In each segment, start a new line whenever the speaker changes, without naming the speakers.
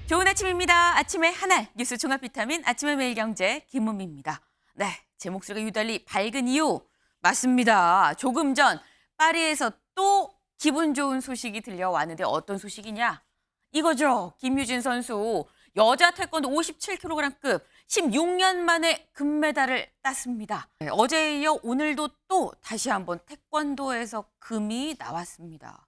좋은 아침입니다. 아침의 하나 뉴스 종합 비타민 아침의 매일경제 김은미입니다. 네, 제 목소리가 유달리 밝은 이유 맞습니다. 조금 전 파리에서 또 기분 좋은 소식이 들려왔는데 어떤 소식이냐? 이거죠. 김유진 선수 여자 태권도 57kg급 16년 만에 금메달을 땄습니다. 네, 어제에 이어 오늘도 또 다시 한번 태권도에서 금이 나왔습니다.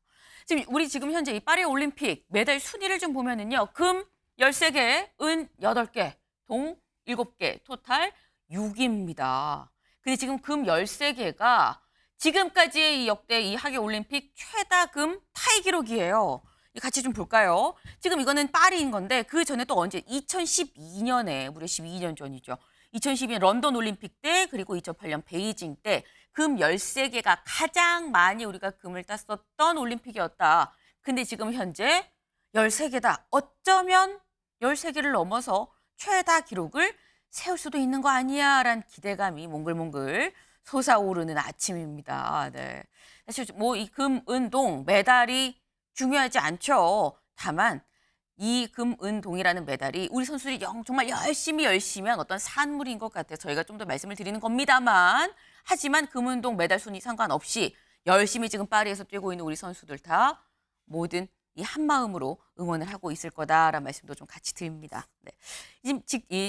지금 현재 이 파리 올림픽 메달 순위를 좀 보면은요. 금 13개, 은 8개, 동 7개, 토탈 6위입니다. 근데 지금 금 13개가 지금까지의 이 역대 이 하계 올림픽 최다 금 타이 기록이에요. 같이 좀 볼까요? 지금 이거는 파리인 건데 그 전에 또 언제 2012년에 무려 12년 전이죠. 2012년 런던 올림픽 때 그리고 2008년 베이징 때 금 13개가 가장 많이 우리가 금을 땄었던 올림픽이었다. 근데 지금 현재 13개다. 어쩌면 13개를 넘어서 최다 기록을 세울 수도 있는 거 아니야? 라는 기대감이 몽글몽글 솟아오르는 아침입니다. 네. 사실 뭐 이 금, 은, 동 메달이 중요하지 않죠. 다만 이 금, 은, 동이라는 메달이 우리 선수들이 정말 열심히 한 어떤 산물인 것 같아서 저희가 좀 더 말씀을 드리는 겁니다만 하지만 금, 은, 동 메달 순위 상관없이 열심히 지금 파리에서 뛰고 있는 우리 선수들 다 모든 이 한마음으로 응원을 하고 있을 거다라는 말씀도 좀 같이 드립니다. 네.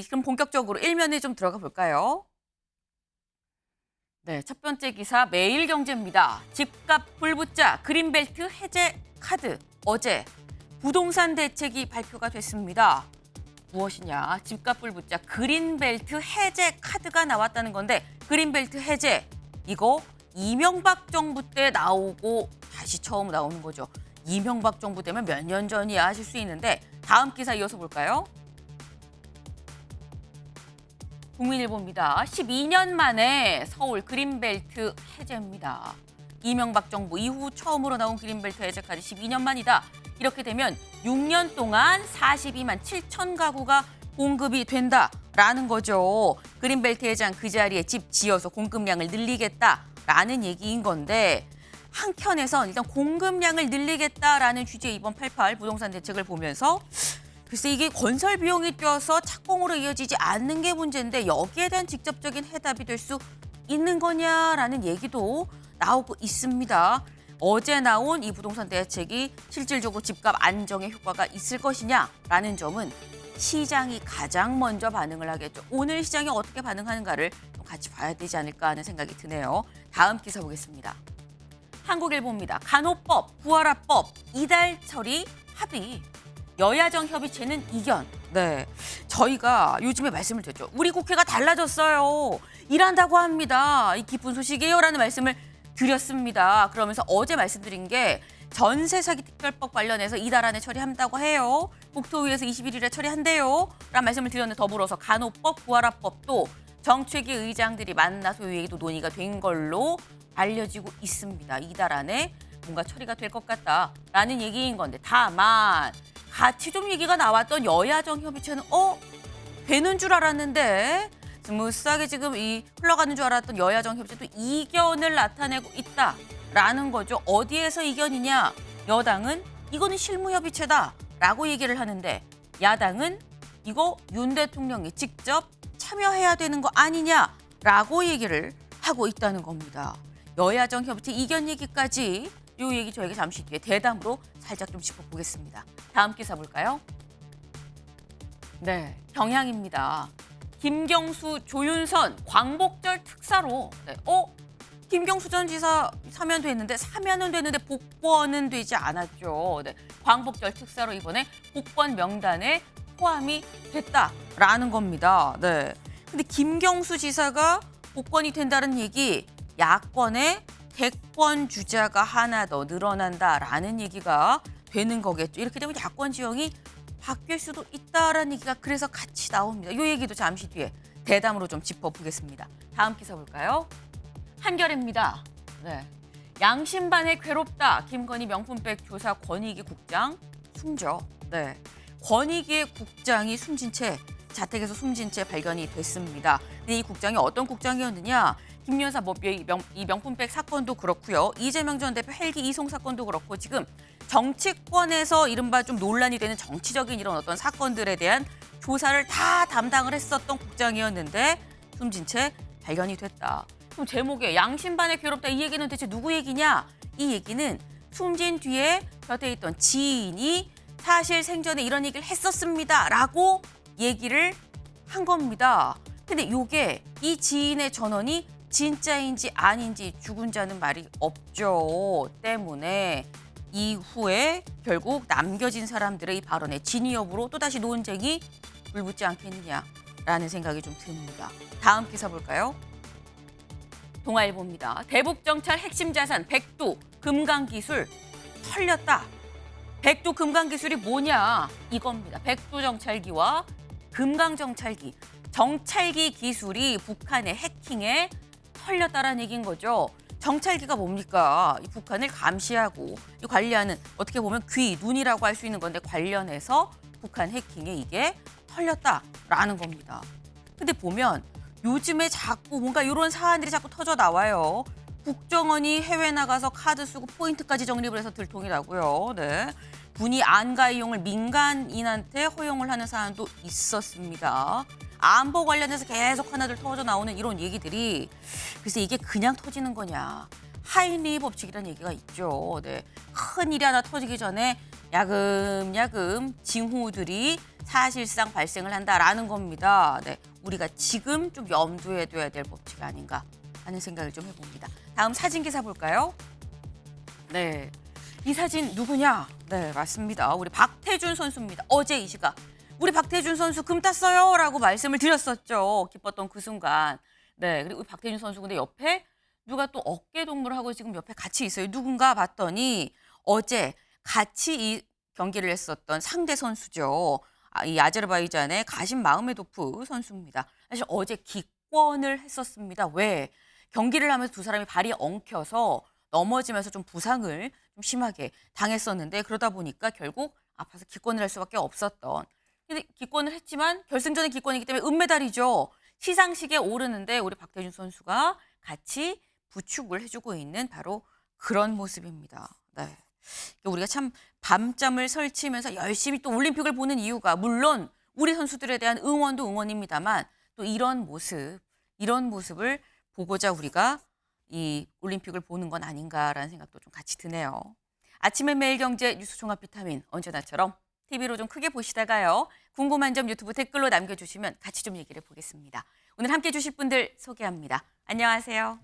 그럼 본격적으로 일면에 좀 들어가 볼까요? 네, 첫 번째 기사 매일경제입니다. 집값 불붙자 그린벨트 해제 카드. 어제 부동산 대책이 발표가 됐습니다. 무엇이냐? 집값 불붙자 그린벨트 해제 카드가 나왔다는 건데 그린벨트 해제 이거 이명박 정부 때 나오고 다시 처음 나오는 거죠. 이명박 정부 때면 몇 년 전이야 하실 수 있는데 다음 기사 이어서 볼까요? 국민일보입니다. 12년 만에 서울 그린벨트 해제입니다. 이명박 정부 이후 처음으로 나온 그린벨트 해제 카드 12년 만이다. 이렇게 되면 6년 동안 42만 7천 가구가 공급이 된다라는 거죠. 그린벨트 해제한 그 자리에 집 지어서 공급량을 늘리겠다라는 얘기인 건데 한켠에선 일단 공급량을 늘리겠다라는 취지의 이번 88 부동산 대책을 보면서 글쎄 이게 건설 비용이 뛰어서 착공으로 이어지지 않는 게 문제인데 여기에 대한 직접적인 해답이 될 수 있는 거냐라는 얘기도 나오고 있습니다. 어제 나온 이 부동산 대책이 실질적으로 집값 안정에 효과가 있을 것이냐라는 점은 시장이 가장 먼저 반응을 하겠죠. 오늘 시장이 어떻게 반응하는가를 좀 같이 봐야 되지 않을까 하는 생각이 드네요. 다음 기사 보겠습니다. 한국일보입니다. 간호법, 부활화법, 이달 처리 합의. 여야정 협의체는 이견. 네, 저희가 요즘에 말씀을 드렸죠. 우리 국회가 달라졌어요. 일한다고 합니다. 이 기쁜 소식이에요라는 말씀을 드렸습니다. 그러면서 어제 말씀드린 게 전세 사기 특별법 관련해서 이달 안에 처리한다고 해요. 국토위에서 21일에 처리한대요. 라는 말씀을 드렸는데 더불어서 간호법, 부활화법도 정책위 의장들이 만나서 회의도 논의가 된 걸로 알려지고 있습니다. 이달 안에 뭔가 처리가 될 것 같다라는 얘기인 건데 다만 같이 좀 얘기가 나왔던 여야정 협의체는 되는 줄 알았는데 스무스하게 지금 흘러가는 줄 알았던 여야정 협의체도 이견을 나타내고 있다라는 거죠. 어디에서 이견이냐? 여당은 이거는 실무협의체다라고 얘기를 하는데 야당은 이거 윤 대통령이 직접 참여해야 되는 거 아니냐라고 얘기를 하고 있다는 겁니다. 여야정 협의체 이견 얘기까지 이 얘기 저희가 잠시 뒤에 대담으로 살짝 좀 짚어보겠습니다. 다음 기사 볼까요? 네, 경향입니다. 김경수, 조윤선 광복절 특사로 김경수 전 지사 사면 됐는데 사면은 됐는데 복권은 되지 않았죠. 네, 광복절 특사로 이번에 복권 명단에 포함이 됐다라는 겁니다. 네, 근데 김경수 지사가 복권이 된다는 얘기 야권의 대권 주자가 하나 더 늘어난다라는 얘기가 되는 거겠죠. 이렇게 되면 야권 지형이 바뀔 수도 있다라는 얘기가 그래서 같이 나옵니다. 이 얘기도 잠시 뒤에 대담으로 좀 짚어보겠습니다. 다음 기사 볼까요? 한겨레입니다. 네, 양심반에 괴롭다. 김건희 명품백 조사 권익위 국장 숨져. 네, 권익위의 국장이 자택에서 숨진 채 발견이 됐습니다. 근데 이 국장이 어떤 국장이었느냐? 김여사 이 명품백 사건도 그렇고요. 이재명 전 대표 헬기 이송 사건도 그렇고 지금 정치권에서 이른바 좀 논란이 되는 정치적인 이런 어떤 사건들에 대한 조사를 다 담당을 했었던 국장이었는데 숨진 채 발견이 됐다. 그럼 제목에 양심반에 괴롭다 이 얘기는 대체 누구 얘기냐? 이 얘기는 숨진 뒤에 곁에 있던 지인이 사실 생전에 이런 얘기를 했었습니다라고 얘기를 한 겁니다. 근데 이게 이 지인의 전원이 진짜인지 아닌지 죽은 자는 말이 없죠. 때문에 이후에 결국 남겨진 사람들의 이 발언의 진위 여부로 또다시 논쟁이 불붙지 않겠느냐라는 생각이 좀 듭니다. 다음 기사 볼까요? 동아일보입니다. 대북정찰 핵심 자산 백두 금강기술 털렸다. 백두 금강기술이 뭐냐? 이겁니다. 백두 정찰기와 금강정찰기. 정찰기 기술이 북한의 해킹에 털렸다라는 얘기인 거죠. 정찰기가 뭡니까? 이 북한을 감시하고 관리하는 어떻게 보면 귀, 눈이라고 할 수 있는 건데 관련해서 북한 해킹에 이게 털렸다라는 겁니다. 근데 보면 요즘에 자꾸 뭔가 이런 사안들이 자꾸 터져 나와요. 국정원이 해외 나가서 카드 쓰고 포인트까지 정립을 해서 들통이 나고요. 네. 군이 안가 이용을 민간인한테 허용을 하는 사안도 있었습니다. 안보 관련해서 계속 하나둘 터져 나오는 이런 얘기들이 그래서 이게 그냥 터지는 거냐. 하인리 법칙이라는 얘기가 있죠. 네. 큰 일이 하나 터지기 전에 야금야금 징후들이 사실상 발생을 한다라는 겁니다. 네. 우리가 지금 좀 염두에 둬야 될 법칙이 아닌가 하는 생각을 좀 해봅니다. 다음 사진 기사 볼까요? 네. 이 사진 누구냐? 네, 맞습니다. 우리 박태준 선수입니다. 어제 이 시각 우리 박태준 선수 금 땄어요 라고 말씀을 드렸었죠. 기뻤던 그 순간. 네, 그리고 박태준 선수 근데 옆에 누가 또 어깨 동무를 하고 지금 옆에 같이 있어요. 누군가 봤더니 어제 같이 이 경기를 했었던 상대 선수죠. 이 아제르바이잔의 가심 마흐메도프 선수입니다. 사실 어제 기권을 했었습니다. 왜? 경기를 하면서 두 사람이 발이 엉켜서 넘어지면서 좀 부상을 좀 심하게 당했었는데 그러다 보니까 결국 아파서 기권을 할 수밖에 없었던. 근데 기권을 했지만 결승전의 기권이기 때문에 은메달이죠. 시상식에 오르는데 우리 박태준 선수가 같이 부축을 해주고 있는 바로 그런 모습입니다. 네. 우리가 참 밤잠을 설치면서 열심히 또 올림픽을 보는 이유가 물론 우리 선수들에 대한 응원도 응원입니다만 또 이런 모습을 보고자 우리가 이 올림픽을 보는 건 아닌가라는 생각도 좀 같이 드네요. 아침의 매일경제 뉴스 종합 비타민 언제나처럼 TV로 좀 크게 보시다가요. 궁금한 점 유튜브 댓글로 남겨주시면 같이 좀 얘기를 보겠습니다. 오늘 함께해 주실 분들 소개합니다. 안녕하세요.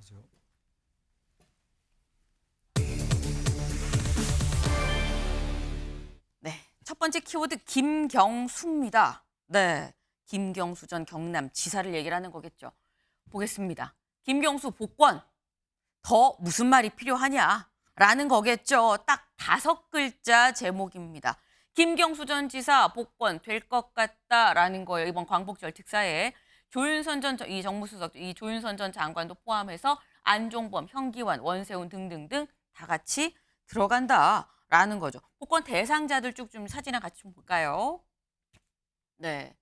네, 첫 번째 키워드 김경수입니다. 네, 김경수 전 경남지사를 얘기를 하는 거겠죠. 보겠습니다. 김경수 복권 더 무슨 말이 필요하냐라는 거겠죠. 딱 5글자 제목입니다. 김경수 전 지사 복권 될 것 같다라는 거예요. 이번 광복절 특사에 조윤선 전 이 정무수석, 이 조윤선 전 장관도 포함해서 안종범, 현기환, 원세훈 등등등 다 같이 들어간다라는 거죠. 복권 대상자들 쭉 좀 사진을 같이 좀 볼까요? 네,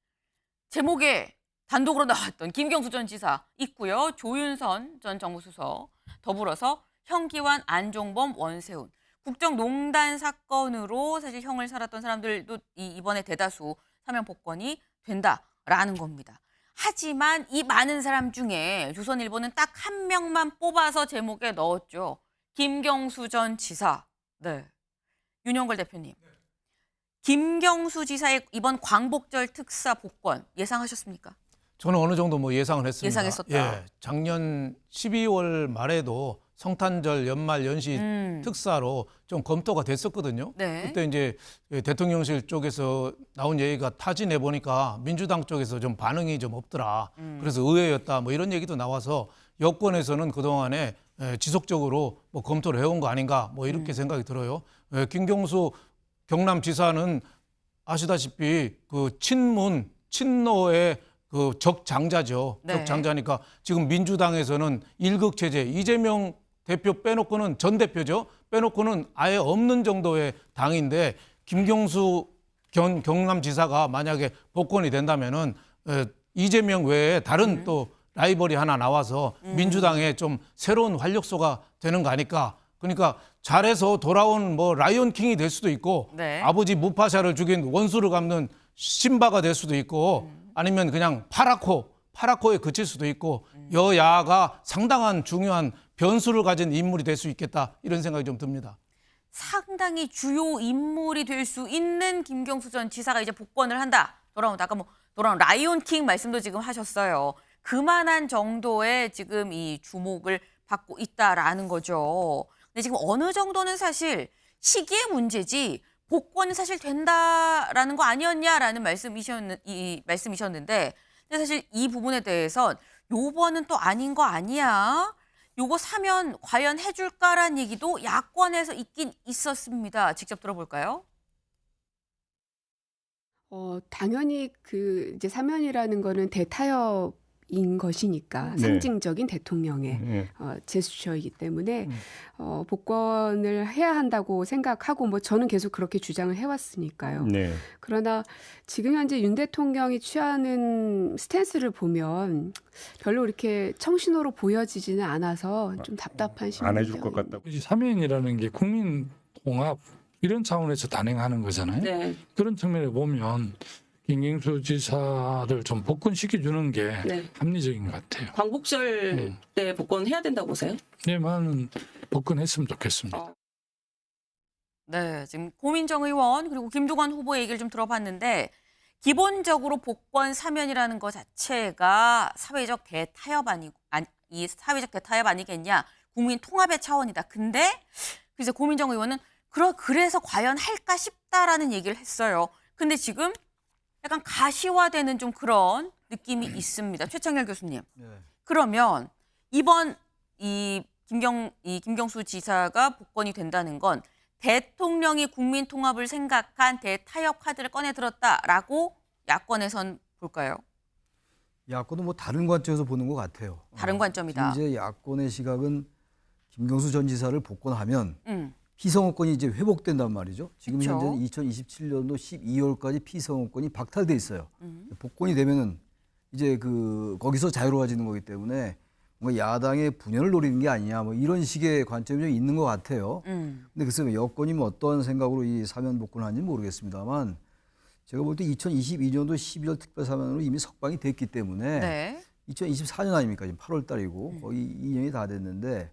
제목에 단독으로 나왔던 김경수 전 지사 있고요. 조윤선 전 정무수석, 더불어서 현기환, 안종범, 원세훈. 국정농단 사건으로 사실 형을 살았던 사람들도 이번에 대다수 사면 복권이 된다라는 겁니다. 하지만 이 많은 사람 중에 조선일보는 딱 한 명만 뽑아서 제목에 넣었죠. 김경수 전 지사. 네, 윤영걸 대표님. 김경수 지사의 이번 광복절 특사 복권 예상하셨습니까?
저는 어느 정도 뭐 예상을 했습니다.
예상했었다.
예, 작년 12월 말에도 성탄절 연말 연시 특사로 좀 검토가 됐었거든요.
네.
그때 이제 대통령실 쪽에서 나온 얘기가 타진해 보니까 민주당 쪽에서 좀 반응이 좀 없더라. 그래서 의외였다. 뭐 이런 얘기도 나와서 여권에서는 그동안에 지속적으로 뭐 검토를 해온 거 아닌가 뭐 이렇게 생각이 들어요. 김경수 경남지사는 아시다시피 그 친노의 그 적장자죠.
네.
적장자니까 지금 민주당에서는 일극 체제, 이재명 대표 빼놓고는 전 대표죠. 빼놓고는 아예 없는 정도의 당인데 김경수 경남지사가 만약에 복권이 된다면은 이재명 외에 다른 또 라이벌이 하나 나와서 민주당에 좀 새로운 활력소가 되는 거 아닐까. 그러니까 잘해서 돌아온 뭐 라이온킹이 될 수도 있고
네.
아버지 무파샤를 죽인 원수를 갚는 신바가 될 수도 있고 아니면 그냥 파라코에 그칠 수도 있고 여야가 상당한 중요한 변수를 가진 인물이 될 수 있겠다 이런 생각이 좀 듭니다.
상당히 주요 인물이 될 수 있는 김경수 전 지사가 이제 복권을 한다. 아까 뭐 돌아온 라이온킹 말씀도 지금 하셨어요. 그만한 정도의 지금 이 주목을 받고 있다라는 거죠. 근데 지금 어느 정도는 사실 시기의 문제지 복권은 사실 된다라는 거 아니었냐라는 말씀이셨는데 근데 사실 이 부분에 대해선 요번은 또 아닌 거 아니야? 요거 사면 과연 해줄까라는 얘기도 야권에서 있긴 있었습니다. 직접 들어볼까요?
당연히 그 이제 사면이라는 거는 대타협인 것이니까
네.
상징적인 대통령의
네.
제스처이기 때문에 복권을 해야 한다고 생각하고 뭐 저는 계속 그렇게 주장을 해왔으니까요.
네.
그러나 지금 현재 윤 대통령이 취하는 스탠스를 보면 별로 이렇게 청신호로 보여지지는 않아서 좀 답답한 심리입니다.
안 해줄 것 같다.
이 사면이라는 게 국민 통합 이런 차원에서 단행하는 거잖아요.
네.
그런 측면에 보면 김경수 지사를 좀 복권시켜주는 게
네.
합리적인 것 같아요.
광복절 때 복권 해야 된다고 보세요?
네, 많은 복권했으면 좋겠습니다.
네, 지금 고민정 의원 그리고 김두관 후보의 얘기를 좀 들어봤는데 기본적으로 복권 사면이라는 것 자체가 사회적 대타협 이 사회적 대타협 아니겠냐? 국민 통합의 차원이다. 근데 이제 고민정 의원은 그래서 과연 할까 싶다라는 얘기를 했어요. 근데 지금 약간 가시화되는 좀 그런 느낌이 있습니다. 최창렬 교수님. 그러면 이번 이 김경수 지사가 복권이 된다는 건 대통령이 국민 통합을 생각한 대타협 카드를 꺼내 들었다라고 야권에선 볼까요?
야권은 뭐 다른 관점에서 보는 것 같아요.
다른 관점이다.
이제 야권의 시각은 김경수 전 지사를 복권하면
음.
피선거권이 이제 회복된단 말이죠. 지금
그쵸.
현재 2027년도 12월까지 피선거권이 박탈돼 있어요. 복권이 되면은 이제 거기서 자유로워지는 거기 때문에 뭔가 야당의 분열을 노리는 게 아니냐 뭐 이런 식의 관점이 좀 있는 것 같아요. 근데 글쎄 여권이 뭐 어떤 생각으로 이 사면 복권을 하는지 모르겠습니다만 제가 볼 때 2022년도 12월 특별사면으로 이미 석방이 됐기 때문에
네.
2024년 아닙니까? 지금 8월 달이고 거의 2년이 다 됐는데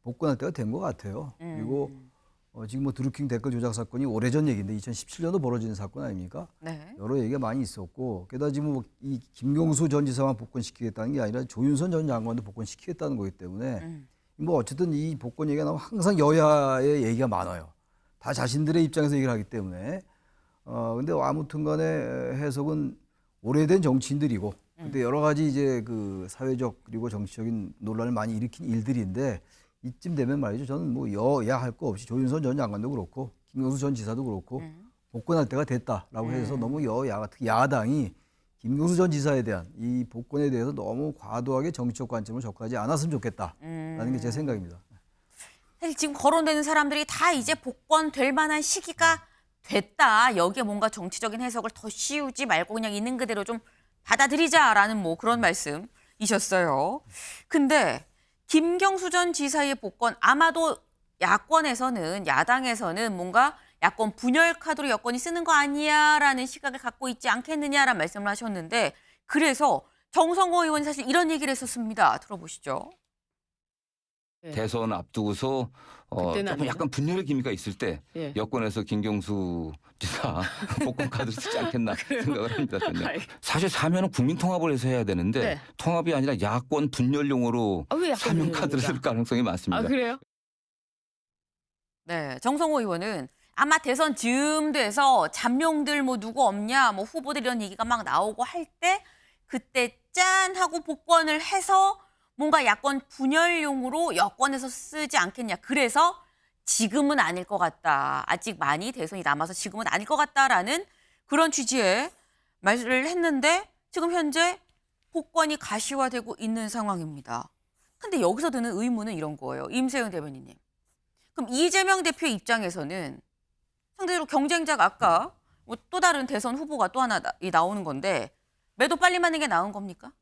복권할 때가 된 것 같아요. 그리고 지금 뭐 드루킹 댓글 조작 사건이 오래전 얘기인데 2017년도 벌어진 사건 아닙니까?
네.
여러 얘기가 많이 있었고 게다가 지금 뭐 이 김경수 전 지사만 복권시키겠다는 게 아니라 조윤선 전 장관도 복권시키겠다는 거기 때문에 뭐 어쨌든 이 복권 얘기가 나오면 항상 여야의 얘기가 많아요. 다 자신들의 입장에서 얘기를 하기 때문에 근데 아무튼 간에 해석은 오래된 정치인들이고 근데 여러 가지 이제 그 사회적 그리고 정치적인 논란을 많이 일으킨 일들인데 이쯤 되면 말이죠. 저는 뭐 여야 할 거 없이 조윤선 전 장관도 그렇고 김경수 전 지사도 그렇고 복권할 때가 됐다라고 해서 너무 여야 특히 야당이 김경수 전 지사에 대한 이 복권에 대해서 너무 과도하게 정치적 관점을 접근하지 않았으면 좋겠다라는 게 제 생각입니다.
사실 지금 거론되는 사람들이 다 이제 복권 될 만한 시기가 됐다. 여기에 뭔가 정치적인 해석을 더 씌우지 말고 그냥 있는 그대로 좀 받아들이자라는 뭐 그런 말씀이셨어요. 근데 김경수 전 지사의 복권 아마도 야권에서는 야당에서는 뭔가 야권 분열 카드로 여권이 쓰는 거 아니야라는 시각을 갖고 있지 않겠느냐라는 말씀을 하셨는데 그래서 정성호 의원이 사실 이런 얘기를 했었습니다. 들어보시죠.
대선 앞두고서
그때는
조금
아니죠.
약간 분열의 기미가 있을 때
예.
여권에서 김경수 지사 복권 카드 쓰지 않겠나 생각을 합니다. 저는. 사실 사면은 국민 통합을 해서 해야 되는데
네.
통합이 아니라 야권 분열용으로
왜 약간
사면 카드를
분열입니까?
쓸 가능성이 많습니다.
아 그래요?
네, 정성호 의원은 아마 대선 즈음 돼서 잠룡들 뭐 누구 없냐, 뭐 후보들 이런 얘기가 막 나오고 할 때 그때 짠 하고 복권을 해서 뭔가 야권 분열용으로 여권에서 쓰지 않겠냐. 그래서 지금은 아닐 것 같다. 아직 많이 대선이 남아서 지금은 아닐 것 같다라는 그런 취지의 말을 했는데 지금 현재 복권이 가시화되고 있는 상황입니다. 근데 여기서 드는 의문은 이런 거예요. 임세영 대변인님. 그럼 이재명 대표 입장에서는 상대적으로 경쟁자가 아까 뭐 또 다른 대선 후보가 또 하나 나오는 건데 매도 빨리 맞는 게 나은 겁니까?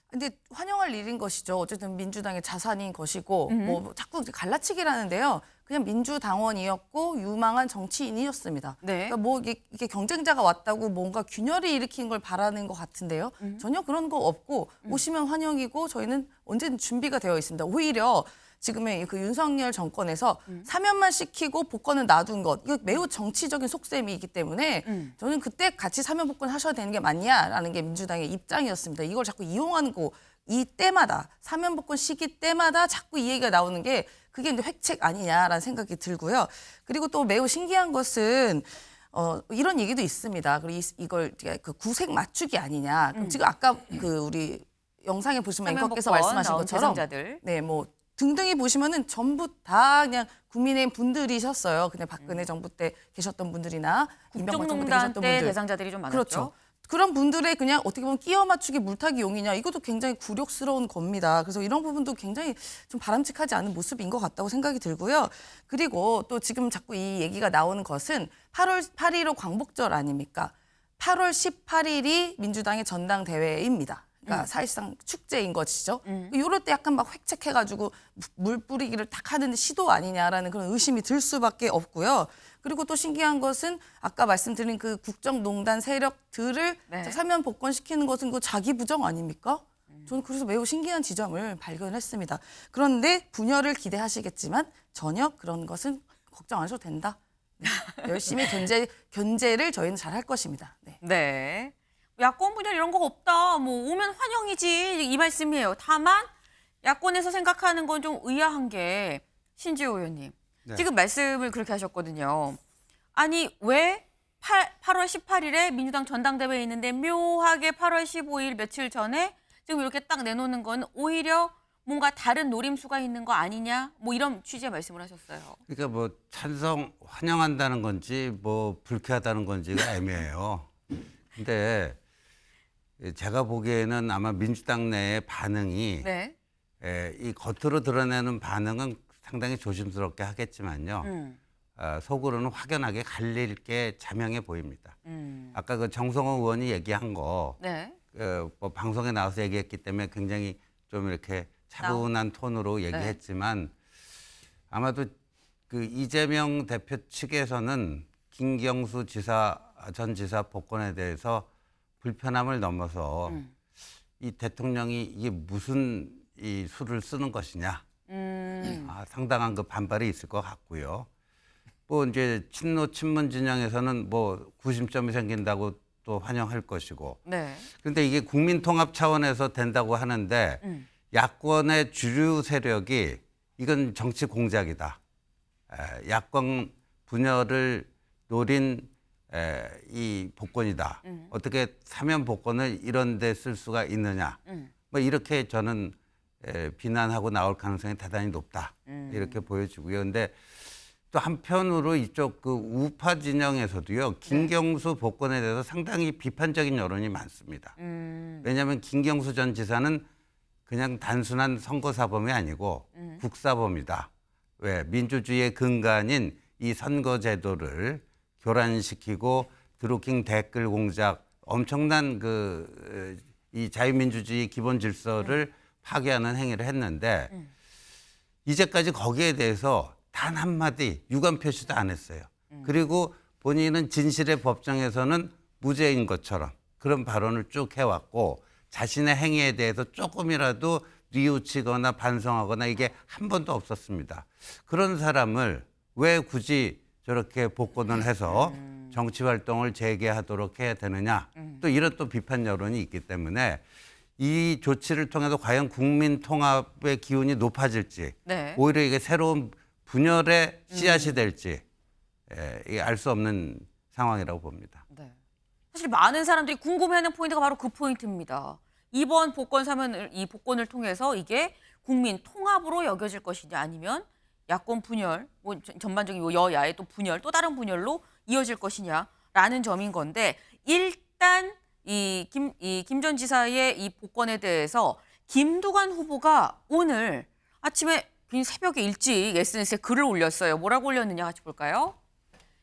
근데 환영할 일인 것이죠. 어쨌든 민주당의 자산인 것이고 뭐 자꾸 이제 갈라치기라는데요. 그냥 민주당원이었고 유망한 정치인이었습니다.
네.
그러니까 뭐 이게 경쟁자가 왔다고 뭔가 균열을 일으킨 걸 바라는 것 같은데요. 전혀 그런 거 없고 오시면 환영이고 저희는 언제든 준비가 되어 있습니다. 오히려 지금의 그 윤석열 정권에서 사면만 시키고 복권은 놔둔 것 이거 매우 정치적인 속셈이기 때문에 저는 그때 같이 사면 복권 하셔야 되는 게 맞냐라는 게 민주당의 입장이었습니다. 이걸 자꾸 이용하는 거 이 때마다 사면 복권 시기 때마다 자꾸 이 얘기가 나오는 게 그게 이제 획책 아니냐라는 생각이 들고요. 그리고 또 매우 신기한 것은 이런 얘기도 있습니다. 그리고 이걸 그 구색 맞추기 아니냐. 그럼 지금 아까 그 우리 영상에 보시면 앵커께서 말씀하신 것처럼
대상자들.
네, 뭐 등등히 보시면은 전부 다 그냥 국민의힘 분들이셨어요. 그냥 박근혜 정부 때 계셨던 분들이나 이명박 정부 때
국정농단
계셨던
때
분들.
대상자들이 좀 많았죠.
그렇죠. 그런 분들의 그냥 어떻게 보면 끼워 맞추기 물타기 용이냐 이것도 굉장히 굴욕스러운 겁니다. 그래서 이런 부분도 굉장히 좀 바람직하지 않은 모습인 것 같다고 생각이 들고요. 그리고 또 지금 자꾸 이 얘기가 나오는 것은 8월 8일로 광복절 아닙니까? 8월 18일이 민주당의 전당대회입니다. 그러니까 사실상 축제인 것이죠. 이럴 때 약간 막 획책해가지고 물 뿌리기를 딱 하는 시도 아니냐라는 그런 의심이 들 수밖에 없고요. 그리고 또 신기한 것은 아까 말씀드린 그 국정농단 세력들을
네.
사면 복권시키는 것은 그 자기 부정 아닙니까? 저는 그래서 매우 신기한 지점을 발견했습니다. 그런데 분열을 기대하시겠지만 전혀 그런 것은 걱정 안 하셔도 된다. 열심히 견제를 저희는 잘 할 것입니다. 네.
네. 야권 분열 이런 거 없다. 뭐 오면 환영이지 이 말씀이에요. 다만 야권에서 생각하는 건 좀 의아한 게 신지호 의원님.
네.
지금 말씀을 그렇게 하셨거든요. 아니 왜 8월 18일에 민주당 전당대회에 있는데 묘하게 8월 15일 며칠 전에 지금 이렇게 딱 내놓는 건 오히려 뭔가 다른 노림수가 있는 거 아니냐? 뭐 이런 취지의 말씀을 하셨어요.
그러니까 뭐 찬성 환영한다는 건지 뭐 불쾌하다는 건지가 애매해요. 근데 제가 보기에는 아마 민주당 내의 반응이
네.
이 겉으로 드러내는 반응은 상당히 조심스럽게 하겠지만요. 속으로는 확연하게 갈릴 게 자명해 보입니다. 아까 그 정성호 의원이 얘기한 거
네.
뭐 방송에 나와서 얘기했기 때문에 굉장히 좀 이렇게 차분한 톤으로 얘기했지만 아마도 그 이재명 대표 측에서는 김경수 전 지사 복권에 대해서 불편함을 넘어서 이 대통령이 이게 무슨 이 수를 쓰는 것이냐 상당한 그 반발이 있을 것 같고요. 뭐 이제 친문 진영에서는 뭐 구심점이 생긴다고 또 환영할 것이고.
네.
그런데 이게 국민 통합 차원에서 된다고 하는데 야권의 주류 세력이 이건 정치 공작이다. 야권 분열을 노린 이 복권이다. 어떻게 사면 복권을 이런 데 쓸 수가 있느냐. 뭐 이렇게 저는 비난하고 나올 가능성이 대단히 높다. 이렇게 보여지고요. 그런데 또 한편으로 이쪽 그 우파 진영에서도요. 김경수 복권에 대해서 상당히 비판적인 여론이 많습니다. 왜냐하면 김경수 전 지사는 그냥 단순한 선거사범이 아니고 국사범이다. 왜? 민주주의의 근간인 이 선거제도를 교란시키고 드루킹 댓글 공작, 엄청난 이 자유민주주의 기본 질서를 파괴하는 행위를 했는데 이제까지 거기에 대해서 단 한마디 유감 표시도 안 했어요. 그리고 본인은 진실의 법정에서는 무죄인 것처럼 그런 발언을 쭉 해왔고 자신의 행위에 대해서 조금이라도 뉘우치거나 반성하거나 이게 한 번도 없었습니다. 그런 사람을 왜 굳이 저렇게 복권을 해서 정치 활동을 재개하도록 해야 되느냐. 또 이런 또 비판 여론이 있기 때문에 이 조치를 통해서 과연 국민 통합의 기운이 높아질지
네.
오히려 이게 새로운 분열의 씨앗이 될지 알 수 없는 상황이라고 봅니다.
네. 사실 많은 사람들이 궁금해하는 포인트가 바로 그 포인트입니다. 이번 복권 사면을 이 복권을 통해서 이게 국민 통합으로 여겨질 것이냐 아니면 야권 분열, 뭐 전반적인 여야의 또 분열, 또 다른 분열로 이어질 것이냐라는 점인 건데 일단 이 김 전 지사의 이 복권에 대해서 김두관 후보가 오늘 아침에 새벽에 일찍 SNS에 글을 올렸어요. 뭐라고 올렸느냐 같이 볼까요?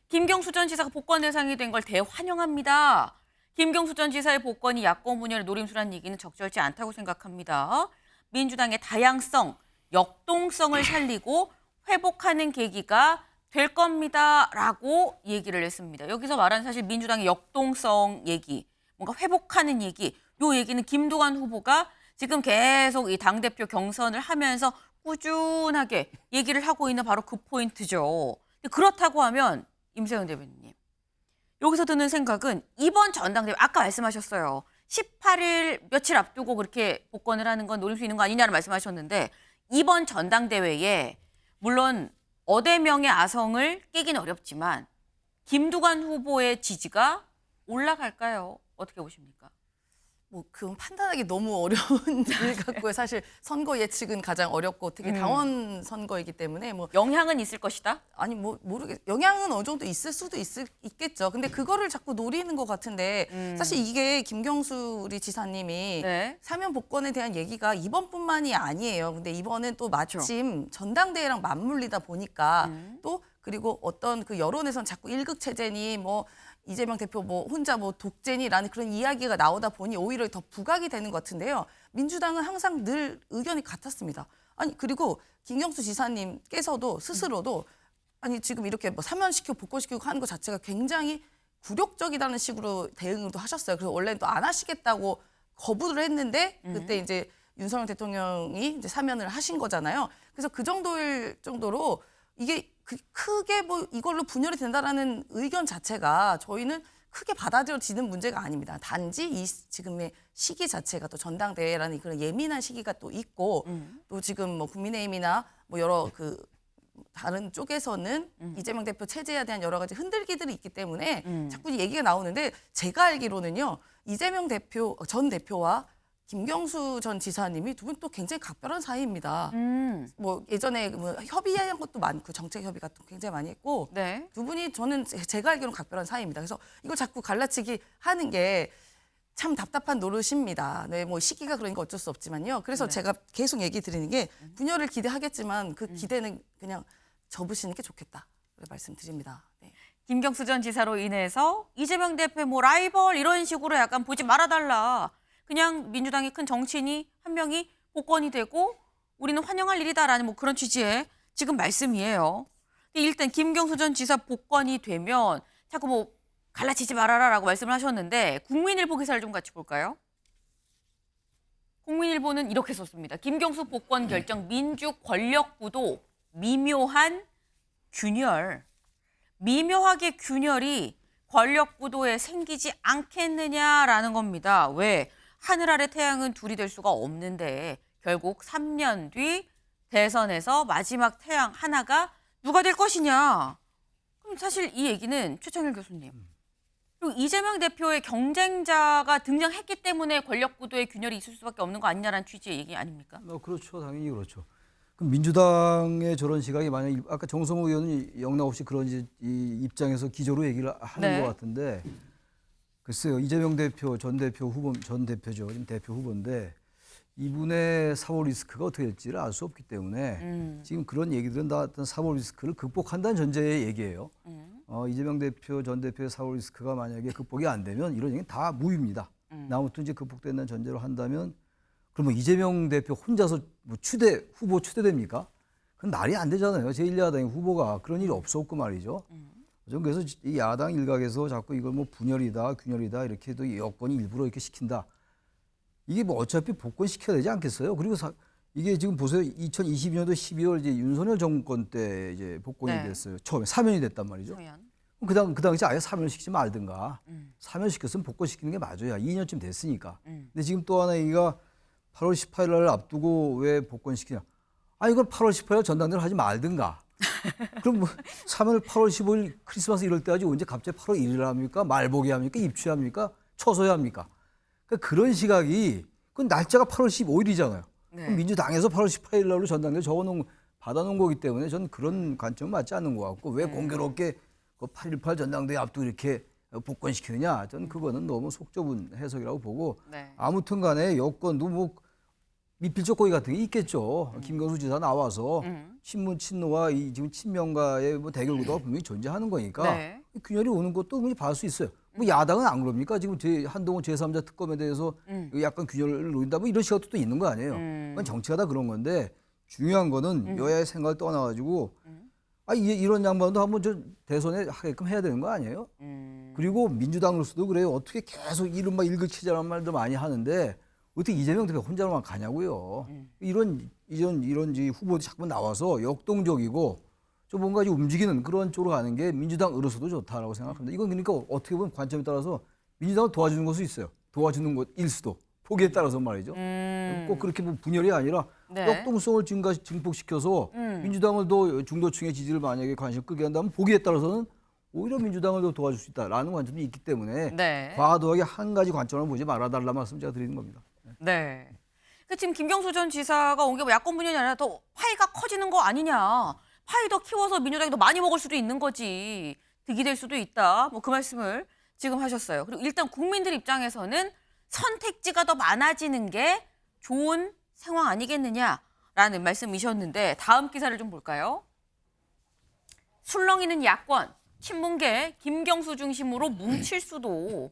김경수 전 지사가 복권 대상이 된 걸 대환영합니다. 김경수 전 지사의 복권이 야권 분열의 노림수란 얘기는 적절치 않다고 생각합니다. 민주당의 다양성, 역동성을 살리고 회복하는 계기가 될 겁니다라고 얘기를 했습니다. 여기서 말하는 사실 민주당의 역동성 얘기, 뭔가 회복하는 얘기, 요 얘기는 김두관 후보가 지금 계속 이 당대표 경선을 하면서 꾸준하게 얘기를 하고 있는 바로 그 포인트죠. 그렇다고 하면 임세영 대변인님, 여기서 드는 생각은 이번 전당대회, 아까 말씀하셨어요. 18일 며칠 앞두고 그렇게 복권을 하는 건 노릴 수 있는 거 아니냐는 말씀하셨는데 이번 전당대회에 물론 어대명의 아성을 깨긴 어렵지만 김두관 후보의 지지가 올라갈까요? 어떻게 보십니까?
뭐 그건 판단하기 너무 어려운 일 같고요. 사실 선거 예측은 가장 어렵고 특히 당원 선거이기 때문에 뭐
영향은 있을 것이다?
아니 뭐 영향은 어느 정도 있을 수도 있겠죠. 근데 그거를 자꾸 노리는 것 같은데 사실 이게 김경수 우리 지사님이
네.
사면 복권에 대한 얘기가 이번뿐만이 아니에요. 근데 이번은 또 마침 전당대회랑 맞물리다 보니까 또 그리고 어떤 그 여론에선 자꾸 일극 체제니 뭐 이재명 대표 뭐 혼자 뭐 독재니라는 그런 이야기가 나오다 보니 오히려 더 부각이 되는 것 같은데요. 민주당은 항상 늘 의견이 같았습니다. 아니 그리고 김경수 지사님께서도 스스로도 아니 지금 이렇게 뭐 사면시키고 복권시키고 하는 것 자체가 굉장히 굴욕적이라는 식으로 대응을 또 하셨어요. 그래서 원래는 또 안 하시겠다고 거부를 했는데 그때 이제 윤석열 대통령이 이제 사면을 하신 거잖아요. 그래서 그 정도일 정도로 이게 크게 뭐 이걸로 분열이 된다라는 의견 자체가 저희는 크게 받아들여지는 문제가 아닙니다. 단지 이 지금의 시기 자체가 또 전당대회라는 그런 예민한 시기가 또 있고 또 지금 뭐 국민의힘이나 뭐 여러 그 다른 쪽에서는 이재명 대표 체제에 대한 여러 가지 흔들기들이 있기 때문에 자꾸 얘기가 나오는데 제가 알기로는요. 이재명 대표 전 대표와 김경수 전 지사님이 두 분 또 굉장히 각별한 사이입니다. 뭐 예전에 뭐 협의한 것도 많고 정책 협의 같은 거 굉장히 많이 했고
네.
두 분이 저는 제가 알기로는 각별한 사이입니다. 그래서 이걸 자꾸 갈라치기 하는 게 참 답답한 노릇입니다. 네, 뭐 시기가 그러니까 어쩔 수 없지만요. 그래서 제가 계속 얘기 드리는 게 분열을 기대하겠지만 그 기대는 그냥 접으시는 게 좋겠다. 말씀드립니다. 네.
김경수 전 지사로 인해서 이재명 대표 뭐 라이벌 이런 식으로 약간 보지 말아달라. 그냥 민주당의 큰 정치인이 한 명이 복권이 되고 우리는 환영할 일이다라는 뭐 그런 취지의 지금 말씀이에요. 일단 김경수 전 지사 복권이 되면 자꾸 뭐 갈라치지 말아라라고 말씀을 하셨는데 국민일보 기사를 좀 같이 볼까요? 국민일보는 이렇게 썼습니다. 김경수 복권 결정 민주 권력 구도 미묘한 균열. 미묘하게 균열이 권력 구도에 생기지 않겠느냐라는 겁니다. 왜? 하늘 아래 태양은 둘이 될 수가 없는데 결국 3년 뒤 대선에서 마지막 태양 하나가 누가 될 것이냐. 그럼 사실 이 얘기는 최청일 교수님. 그리고 이재명 대표의 경쟁자가 등장했기 때문에 권력 구도의 균열이 있을 수밖에 없는 거 아니냐라는 취지의 얘기 아닙니까?
그렇죠. 당연히 그렇죠. 그럼 민주당의 저런 시각이 만약 아까 정성호 의원은 영락없이 그런 이 입장에서 기조로 얘기를 하는
네.
것 같은데 글쎄요. 이재명 대표 전 대표죠. 지금 대표 후보인데 이분의 사법 리스크가 어떻게 될지를 알 수 없기 때문에 지금 그런 얘기들은 다 어떤 사법 리스크를 극복한다는 전제의 얘기예요. 이재명 대표 전 대표의 사법 리스크가 만약에 극복이 안 되면 이런 얘기는 다 무효입니다. 아무튼 이제 극복된다는 전제로 한다면 그러면 이재명 대표 혼자서 뭐 후보 추대됩니까? 그건 말이 안 되잖아요. 제1야당의 후보가 그런 일이 없었고 말이죠. 저는 그래서 이 야당 일각에서 자꾸 이걸 뭐 분열이다, 균열이다 이렇게 또 여권이 일부러 이렇게 시킨다. 이게 뭐 어차피 복권 시켜야 되지 않겠어요? 그리고 이게 지금 보세요. 2022년도 12월 이제 윤석열 정권 때 이제 복권이
네.
됐어요. 처음에 사면이 됐단 말이죠.
그러면.
그 당시 아예 사면시키지 말든가. 사면시켰으면 복권시키는 게 맞아요. 2년쯤 됐으니까. 근데 지금 또 하나 얘기가 8월 18일 날 앞두고 왜 복권시키냐. 이걸 8월 18일 전당대회를 하지 말든가. 그럼 뭐 사면을 8월 15일 크리스마스 이럴 때 하지 언제 갑자기 8월 1일 합니까? 말복에 합니까? 입추합니까? 초소에 합니까? 그러니까 그런 시각이 그 날짜가 8월 15일이잖아요.
네.
민주당에서 8월 18일 날로 전당대회 받아놓은 거기 때문에 저는 그런 관점은 맞지 않는 것 같고 왜 공교롭게 그 8.18 전당대회 앞두고 이렇게 복권시키느냐. 저는 그거는 너무 속 좁은 해석이라고 보고
네.
아무튼 간에 여권도 뭐 미필적 고의 같은 게 있겠죠. 김경수 지사 나와서 친문 친노와 이 지금 친명가의 뭐 대결 구도가 분명히 존재하는 거니까
네.
균열이 오는 것도 분명히 봐줄 수 있어요. 뭐 야당은 안 그럽니까? 지금 한동훈 제3자 특검에 대해서 약간 균열을 노린다 뭐 이런 시각도 또 있는 거 아니에요. 그건 정치가 다 그런 건데 중요한 거는 여야의 생각을 떠나가지고 이런 양반도 한번 저 대선에 하게끔 해야 되는 거 아니에요? 그리고 민주당으로서도 그래요. 어떻게 계속 이른바 일극치자라는 말도 많이 하는데 어떻게 이재명 대표 혼자만 가냐고요. 이런 후보들이 자꾸 나와서 역동적이고 좀 뭔가 움직이는 그런 쪽으로 가는 게 민주당으로서도 좋다라고 생각합니다. 이건 그러니까 어떻게 보면 관점에 따라서 민주당을 도와주는 것도 있어요. 도와주는 것일 수도. 보기에 따라서 말이죠. 꼭 그렇게 뭐 분열이 아니라 역동성을 증폭시켜서 민주당을 더 중도층의 지지를 만약에 관심 끄게 한다면 보기에 따라서는 오히려 민주당을 더 도와줄 수 있다라는 관점도 있기 때문에
네.
과도하게 한 가지 관점을 보지 말아달라 말씀 제가 드리는 겁니다.
네. 지금 김경수 전 지사가 온 게 뭐 야권 분열이 아니라 더 파이가 커지는 거 아니냐. 파이 더 키워서 민주당이 더 많이 먹을 수도 있는 거지. 득이 될 수도 있다. 뭐 그 말씀을 지금 하셨어요. 그리고 일단 국민들 입장에서는 선택지가 더 많아지는 게 좋은 상황 아니겠느냐라는 말씀이셨는데 다음 기사를 좀 볼까요? 술렁이는 야권, 친문계 김경수 중심으로 뭉칠 수도.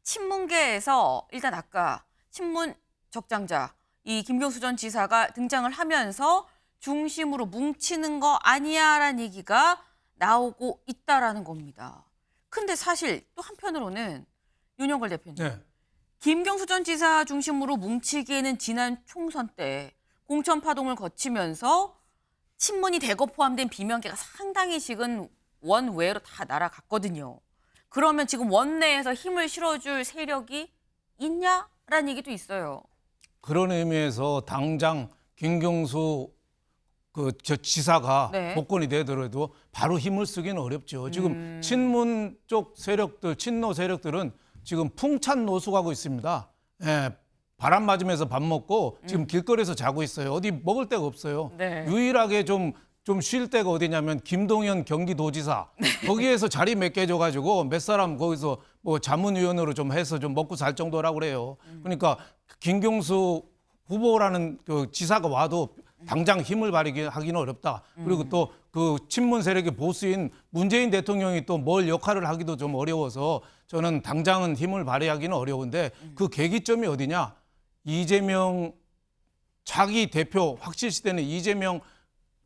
친문계에서 일단 아까 친문 적장자 이 김경수 전 지사가 등장을 하면서 중심으로 뭉치는 거 아니야라는 얘기가 나오고 있다라는 겁니다. 근데 사실 또 한편으로는 윤영걸 대표님.
네.
김경수 전 지사 중심으로 뭉치기에는 지난 총선 때 공천 파동을 거치면서 친문이 대거 포함된 비명계가 상당히 지금 원외로 다 날아갔거든요. 그러면 지금 원내에서 힘을 실어줄 세력이 있냐라는 얘기도 있어요.
그런 의미에서 당장 김경수 저 지사가
네.
복권이 되더라도 바로 힘을 쓰기는 어렵죠. 지금 친문 쪽 세력들, 친노 세력들은 지금 풍찬 노숙하고 있습니다. 예, 바람 맞으면서 밥 먹고 지금 길거리에서 자고 있어요. 어디 먹을 데가 없어요.
네.
유일하게 좀 쉴 데가 어디냐면 김동연 경기도지사 거기에서 자리 몇 개 줘가지고 몇 사람 거기서 뭐 자문위원으로 좀 해서 좀 먹고 살 정도라고 그래요. 그러니까 김경수 후보라는 그 지사가 와도 당장 힘을 발휘하기는 어렵다. 그리고 또 그 친문 세력의 보스인 문재인 대통령이 또 뭘 역할을 하기도 좀 어려워서 저는 당장은 힘을 발휘하기는 어려운데 그 계기점이 어디냐? 이재명 차기 대표 확실시되는 이재명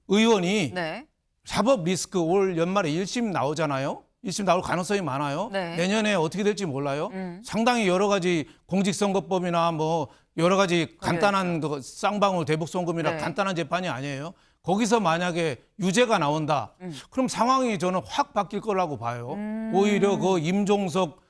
의원이
네.
사법 리스크 올 연말에 1심 나오잖아요. 1심 나올 가능성이 많아요.
네.
내년에 어떻게 될지 몰라요. 상당히 여러 가지 공직선거법이나 뭐 여러 가지 간단한 그 쌍방울 대북송금이나
네.
간단한 재판이 아니에요. 거기서 만약에 유죄가 나온다. 그럼 상황이 저는 확 바뀔 거라고 봐요. 오히려 그 임종석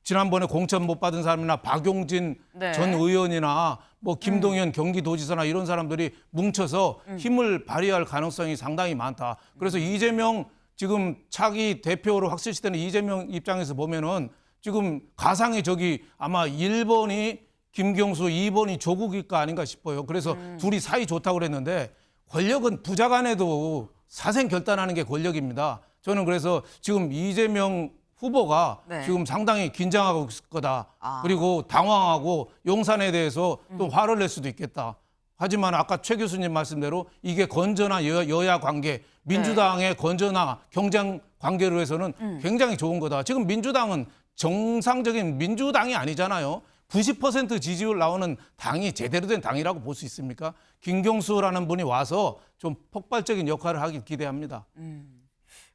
지난번에 공천 못 받은 사람이나 박용진
네.
전 의원이나 뭐 김동연 경기도지사나 이런 사람들이 뭉쳐서 힘을 발휘할 가능성이 상당히 많다. 그래서 이재명 지금 차기 대표로 확실시되는 이재명 입장에서 보면은 지금 가상의 적이 아마 1번이 김경수, 2번이 조국일까 아닌가 싶어요. 그래서 둘이 사이 좋다고 그랬는데 권력은 부자 간에도 사생 결단하는 게 권력입니다. 저는 그래서 지금 이재명 후보가
네.
지금 상당히 긴장하고 있을 거다. 그리고 당황하고 용산에 대해서 또 화를 낼 수도 있겠다. 하지만 아까 최 교수님 말씀대로 이게 건전한 여야 관계, 민주당의 건전한 경쟁 관계로 해서는 굉장히 좋은 거다. 지금 민주당은 정상적인 민주당이 아니잖아요. 90% 지지율 나오는 당이 제대로 된 당이라고 볼 수 있습니까? 김경수라는 분이 와서 좀 폭발적인 역할을 하길 기대합니다.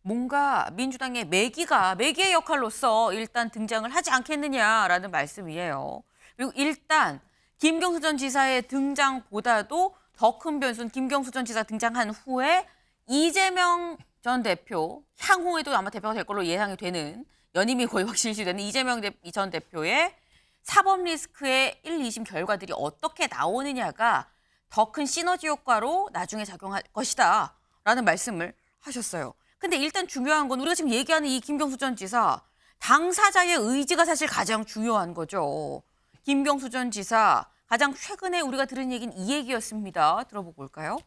뭔가 민주당의 매기의 역할로서 일단 등장을 하지 않겠느냐라는 말씀이에요. 그리고 일단 김경수 전 지사의 등장보다도 더 큰 변수는 김경수 전 지사 등장한 후에 이재명 전 대표, 향후에도 아마 대표가 될 걸로 예상이 되는 연임이 거의 확실시되는 이재명 전 대표의 사법 리스크의 1, 2심 결과들이 어떻게 나오느냐가 더 큰 시너지 효과로 나중에 작용할 것이다 라는 말씀을 하셨어요. 근데 일단 중요한 건 우리가 지금 얘기하는 이 김경수 전 지사, 당사자의 의지가 사실 가장 중요한 거죠. 김경수 전 지사, 가장 최근에 우리가 들은 얘기는 이 얘기였습니다. 들어보고 올까요?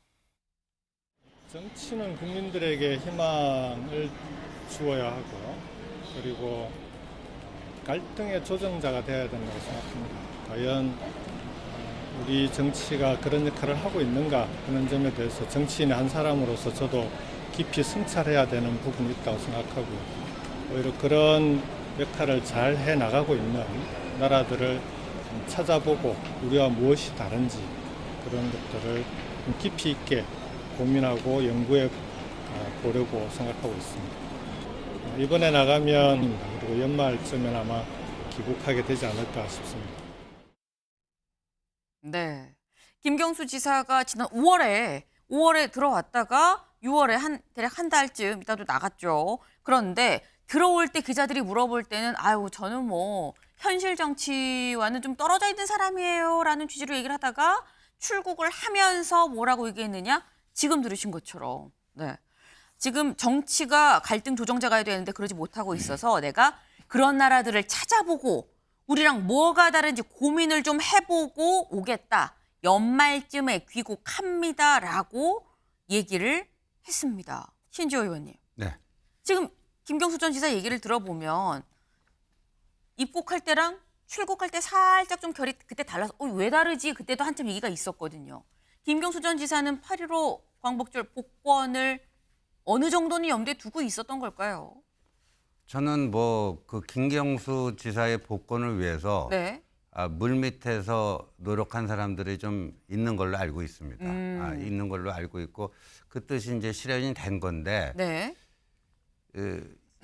정치는 국민들에게 희망을 주어야 하고 그리고 갈등의 조정자가 되어야 된다고 생각합니다. 과연 우리 정치가 그런 역할을 하고 있는가 하는 점에 대해서 정치인의 한 사람으로서 저도 깊이 성찰해야 되는 부분이 있다고 생각하고요. 오히려 그런 역할을 잘 해 나가고 있는 나라들을 좀 찾아보고 우리와 무엇이 다른지 그런 것들을 좀 깊이 있게 고민하고 연구해 보려고 생각하고 있습니다. 이번에 나가면 그리고 연말쯤에 아마 귀국하게 되지 않을까 싶습니다.
네. 김경수 지사가 지난 5월에 들어왔다가 6월에 대략 한 달쯤 있다도 나갔죠. 그런데 들어올 때 기자들이 물어볼 때는 아유 저는 뭐 현실 정치와는 좀 떨어져 있는 사람이에요라는 취지로 얘기를 하다가 출국을 하면서 뭐라고 얘기했느냐? 지금 들으신 것처럼. 네. 지금 정치가 갈등 조정자가 되는데 그러지 못하고 있어서 내가 그런 나라들을 찾아보고 우리랑 뭐가 다른지 고민을 좀 해보고 오겠다. 연말쯤에 귀국합니다라고 얘기를 했습니다. 신지호 의원님.
네.
지금 김경수 전 지사 얘기를 들어보면 입국할 때랑 출국할 때 살짝 좀 결이 그때 달라서 왜 다르지? 그때도 한참 얘기가 있었거든요. 김경수 전 지사는 8.15 광복절 복권을 어느 정도는 염두에 두고 있었던 걸까요?
저는 뭐 그 김경수 지사의 복권을 위해서
네.
물 밑에서 노력한 사람들이 좀 있는 걸로 알고 있습니다. 있는 걸로 알고 있고 그 뜻이 이제 실현이 된 건데
네.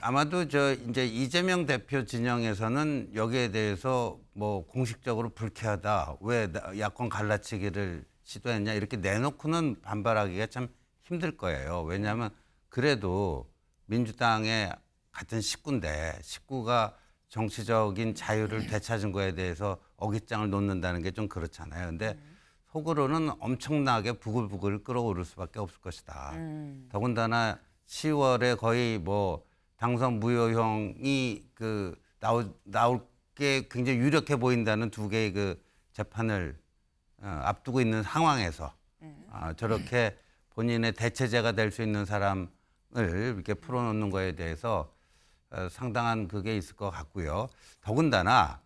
아마도 이제 이재명 대표 진영에서는 여기에 대해서 뭐 공식적으로 불쾌하다, 왜 야권 갈라치기를 시도했냐 이렇게 내놓고는 반발하기가 참 힘들 거예요. 왜냐하면 그래도 민주당의 같은 식구인데 식구가 정치적인 자유를 되찾은 거에 대해서 어깃장을 놓는다는 게 좀 그렇잖아요. 근데 속으로는 엄청나게 부글부글 끓어오를 수밖에 없을 것이다. 더군다나 10월에 거의 뭐 당선 무효형이 나올 게 굉장히 유력해 보인다는 두 개의 그 재판을 앞두고 있는 상황에서 저렇게 본인의 대체제가 될 수 있는 사람을 이렇게 풀어놓는 거에 대해서 상당한 그게 있을 것 같고요. 더군다나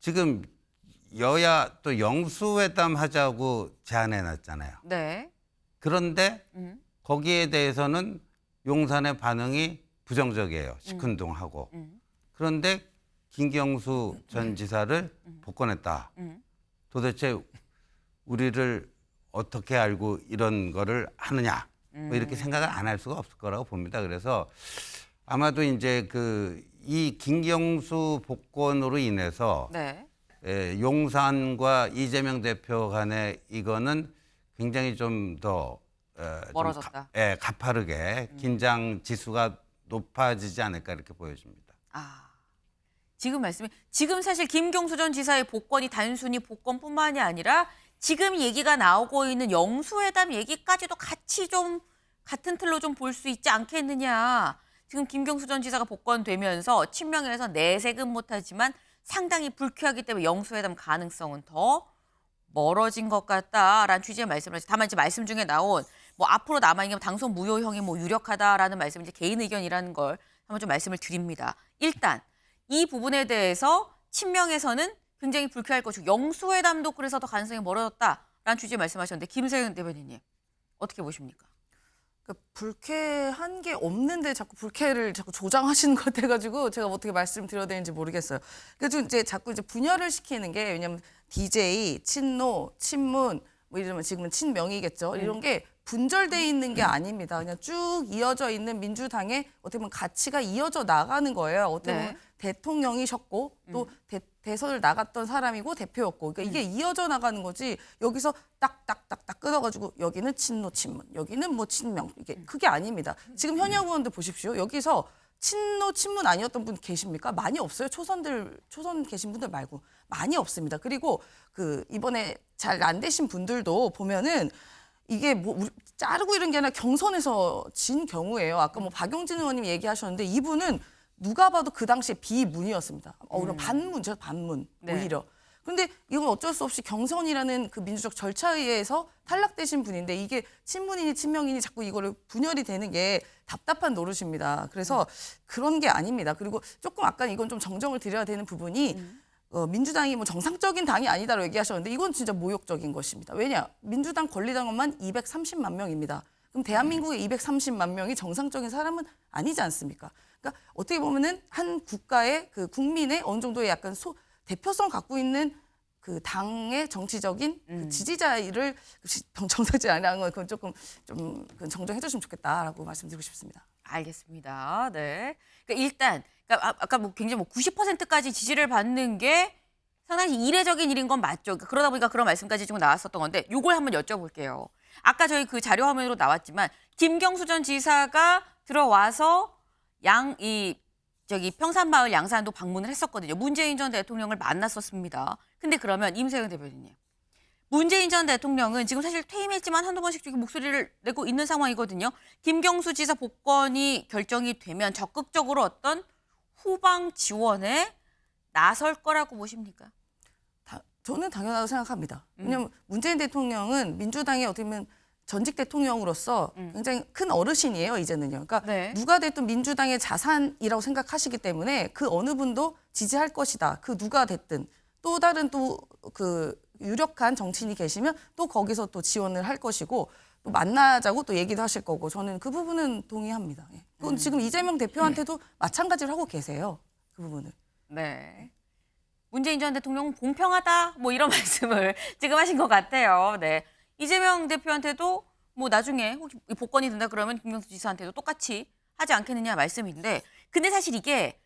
지금 여야 또 영수회담 하자고 제안해 놨잖아요.
네.
그런데 거기에 대해서는 용산의 반응이 부정적이에요. 시큰둥하고. 그런데 김경수 전 지사를 복권했다. 도대체 우리를 어떻게 알고 이런 거를 하느냐. 뭐 이렇게 생각을 안 할 수가 없을 거라고 봅니다. 그래서 아마도 이제 이 김경수 복권으로 인해서
네.
용산과 이재명 대표 간에 이거는 굉장히 좀 더
멀어졌다.
가파르게 긴장 지수가 높아지지 않을까 이렇게 보여집니다.
지금 사실 김경수 전 지사의 복권이 단순히 복권뿐만이 아니라 지금 얘기가 나오고 있는 영수회담 얘기까지도 같이 좀 같은 틀로 좀 볼 수 있지 않겠느냐. 지금 김경수 전 지사가 복권되면서 친명에서 내색은 못하지만 상당히 불쾌하기 때문에 영수회담 가능성은 더 멀어진 것 같다라는 취지의 말씀을 하시죠. 다만 이제 말씀 중에 나온 뭐 앞으로 남아있는 당선 무효형이 뭐 유력하다라는 말씀은 이제 개인 의견이라는 걸 한번 좀 말씀을 드립니다. 일단 이 부분에 대해서 친명에서는 굉장히 불쾌할 것이고 영수회담도 그래서 더 가능성이 멀어졌다라는 취지의 말씀하셨는데 김세윤 대변인님 어떻게 보십니까?
그러니까 불쾌한 게 없는데 자꾸 불쾌를 자꾸 조장하시는 것 같아가지고 제가 어떻게 말씀드려야 되는지 모르겠어요. 그래서 이제 자꾸 이제 분열을 시키는 게 왜냐면 DJ, 친노, 친문 뭐 이러면 지금은 친명이겠죠. 이런 게 분절돼 있는 게 아닙니다. 그냥 쭉 이어져 있는 민주당의 어떻게 보면 가치가 이어져 나가는 거예요. 어떻게 보면 대통령이셨고 또 대선을 나갔던 사람이고 대표였고 그러니까 이게 이어져 나가는 거지 여기서 딱딱딱딱 끊어가지고 여기는 친노 친문 여기는 뭐 친명 이게 그게 아닙니다. 지금 현역 의원들 보십시오. 여기서 친노 친문 아니었던 분 계십니까? 많이 없어요. 초선 계신 분들 말고 많이 없습니다. 그리고 이번에 잘 안 되신 분들도 보면은 이게 뭐 자르고 이런 게 아니라 경선에서 진 경우예요. 아까 뭐 박용진 의원님 얘기하셨는데 이분은 누가 봐도 그 당시에 비문이었습니다. 그럼 반문
네.
오히려. 그런데 이건 어쩔 수 없이 경선이라는 그 민주적 절차에 의해서 탈락되신 분인데 이게 친문이니 친명이니 자꾸 이거를 분열이 되는 게 답답한 노릇입니다. 그래서 그런 게 아닙니다. 그리고 조금 아까 이건 좀 정정을 드려야 되는 부분이 민주당이 뭐 정상적인 당이 아니다라고 얘기하셨는데 이건 진짜 모욕적인 것입니다. 왜냐? 민주당 권리당원만 230만 명입니다. 그럼 대한민국의 230만 명이 정상적인 사람은 아니지 않습니까? 그러니까 어떻게 보면은 한 국가의 그 국민의 어느 정도의 약간 대표성 갖고 있는 그 당의 정치적인 그 지지자를 정상적이지 않은 건 그건 조금 좀 그건 정정해 주시면 좋겠다라고 말씀드리고 싶습니다.
알겠습니다. 네. 그러니까 일단 아까 뭐 굉장히 뭐 90%까지 지지를 받는 게 상당히 이례적인 일인 건 맞죠. 그러니까 그러다 보니까 그런 말씀까지 좀 나왔었던 건데 요걸 한번 여쭤볼게요. 아까 저희 그 자료 화면으로 나왔지만 김경수 전 지사가 들어와서 평산마을 양산도 방문을 했었거든요. 문재인 전 대통령을 만났었습니다. 근데 그러면 임세영 대변인님, 문재인 전 대통령은 지금 사실 퇴임했지만 한두 번씩 목소리를 내고 있는 상황이거든요. 김경수 지사 복권이 결정이 되면 적극적으로 어떤 후방 지원에 나설 거라고 보십니까?
저는 당연하다고 생각합니다. 왜냐하면 문재인 대통령은 민주당의 어떻게 보면 전직 대통령으로서 굉장히 큰 어르신이에요, 이제는요. 그러니까
네.
누가 됐든 민주당의 자산이라고 생각하시기 때문에 그 어느 분도 지지할 것이다. 그 누가 됐든 또 다른 또 그 유력한 정치인이 계시면 또 거기서 또 지원을 할 것이고 또 만나자고 또 얘기도 하실 거고 저는 그 부분은 동의합니다. 예. 그건 지금 이재명 대표한테도 마찬가지로 하고 계세요. 그 부분은.
네. 문재인 전 대통령은 공평하다 뭐 이런 말씀을 지금 하신 것 같아요. 네. 이재명 대표한테도 뭐 나중에 혹시 복권이 된다 그러면 김경수 지사한테도 똑같이 하지 않겠느냐 말씀인데 근데 사실 이게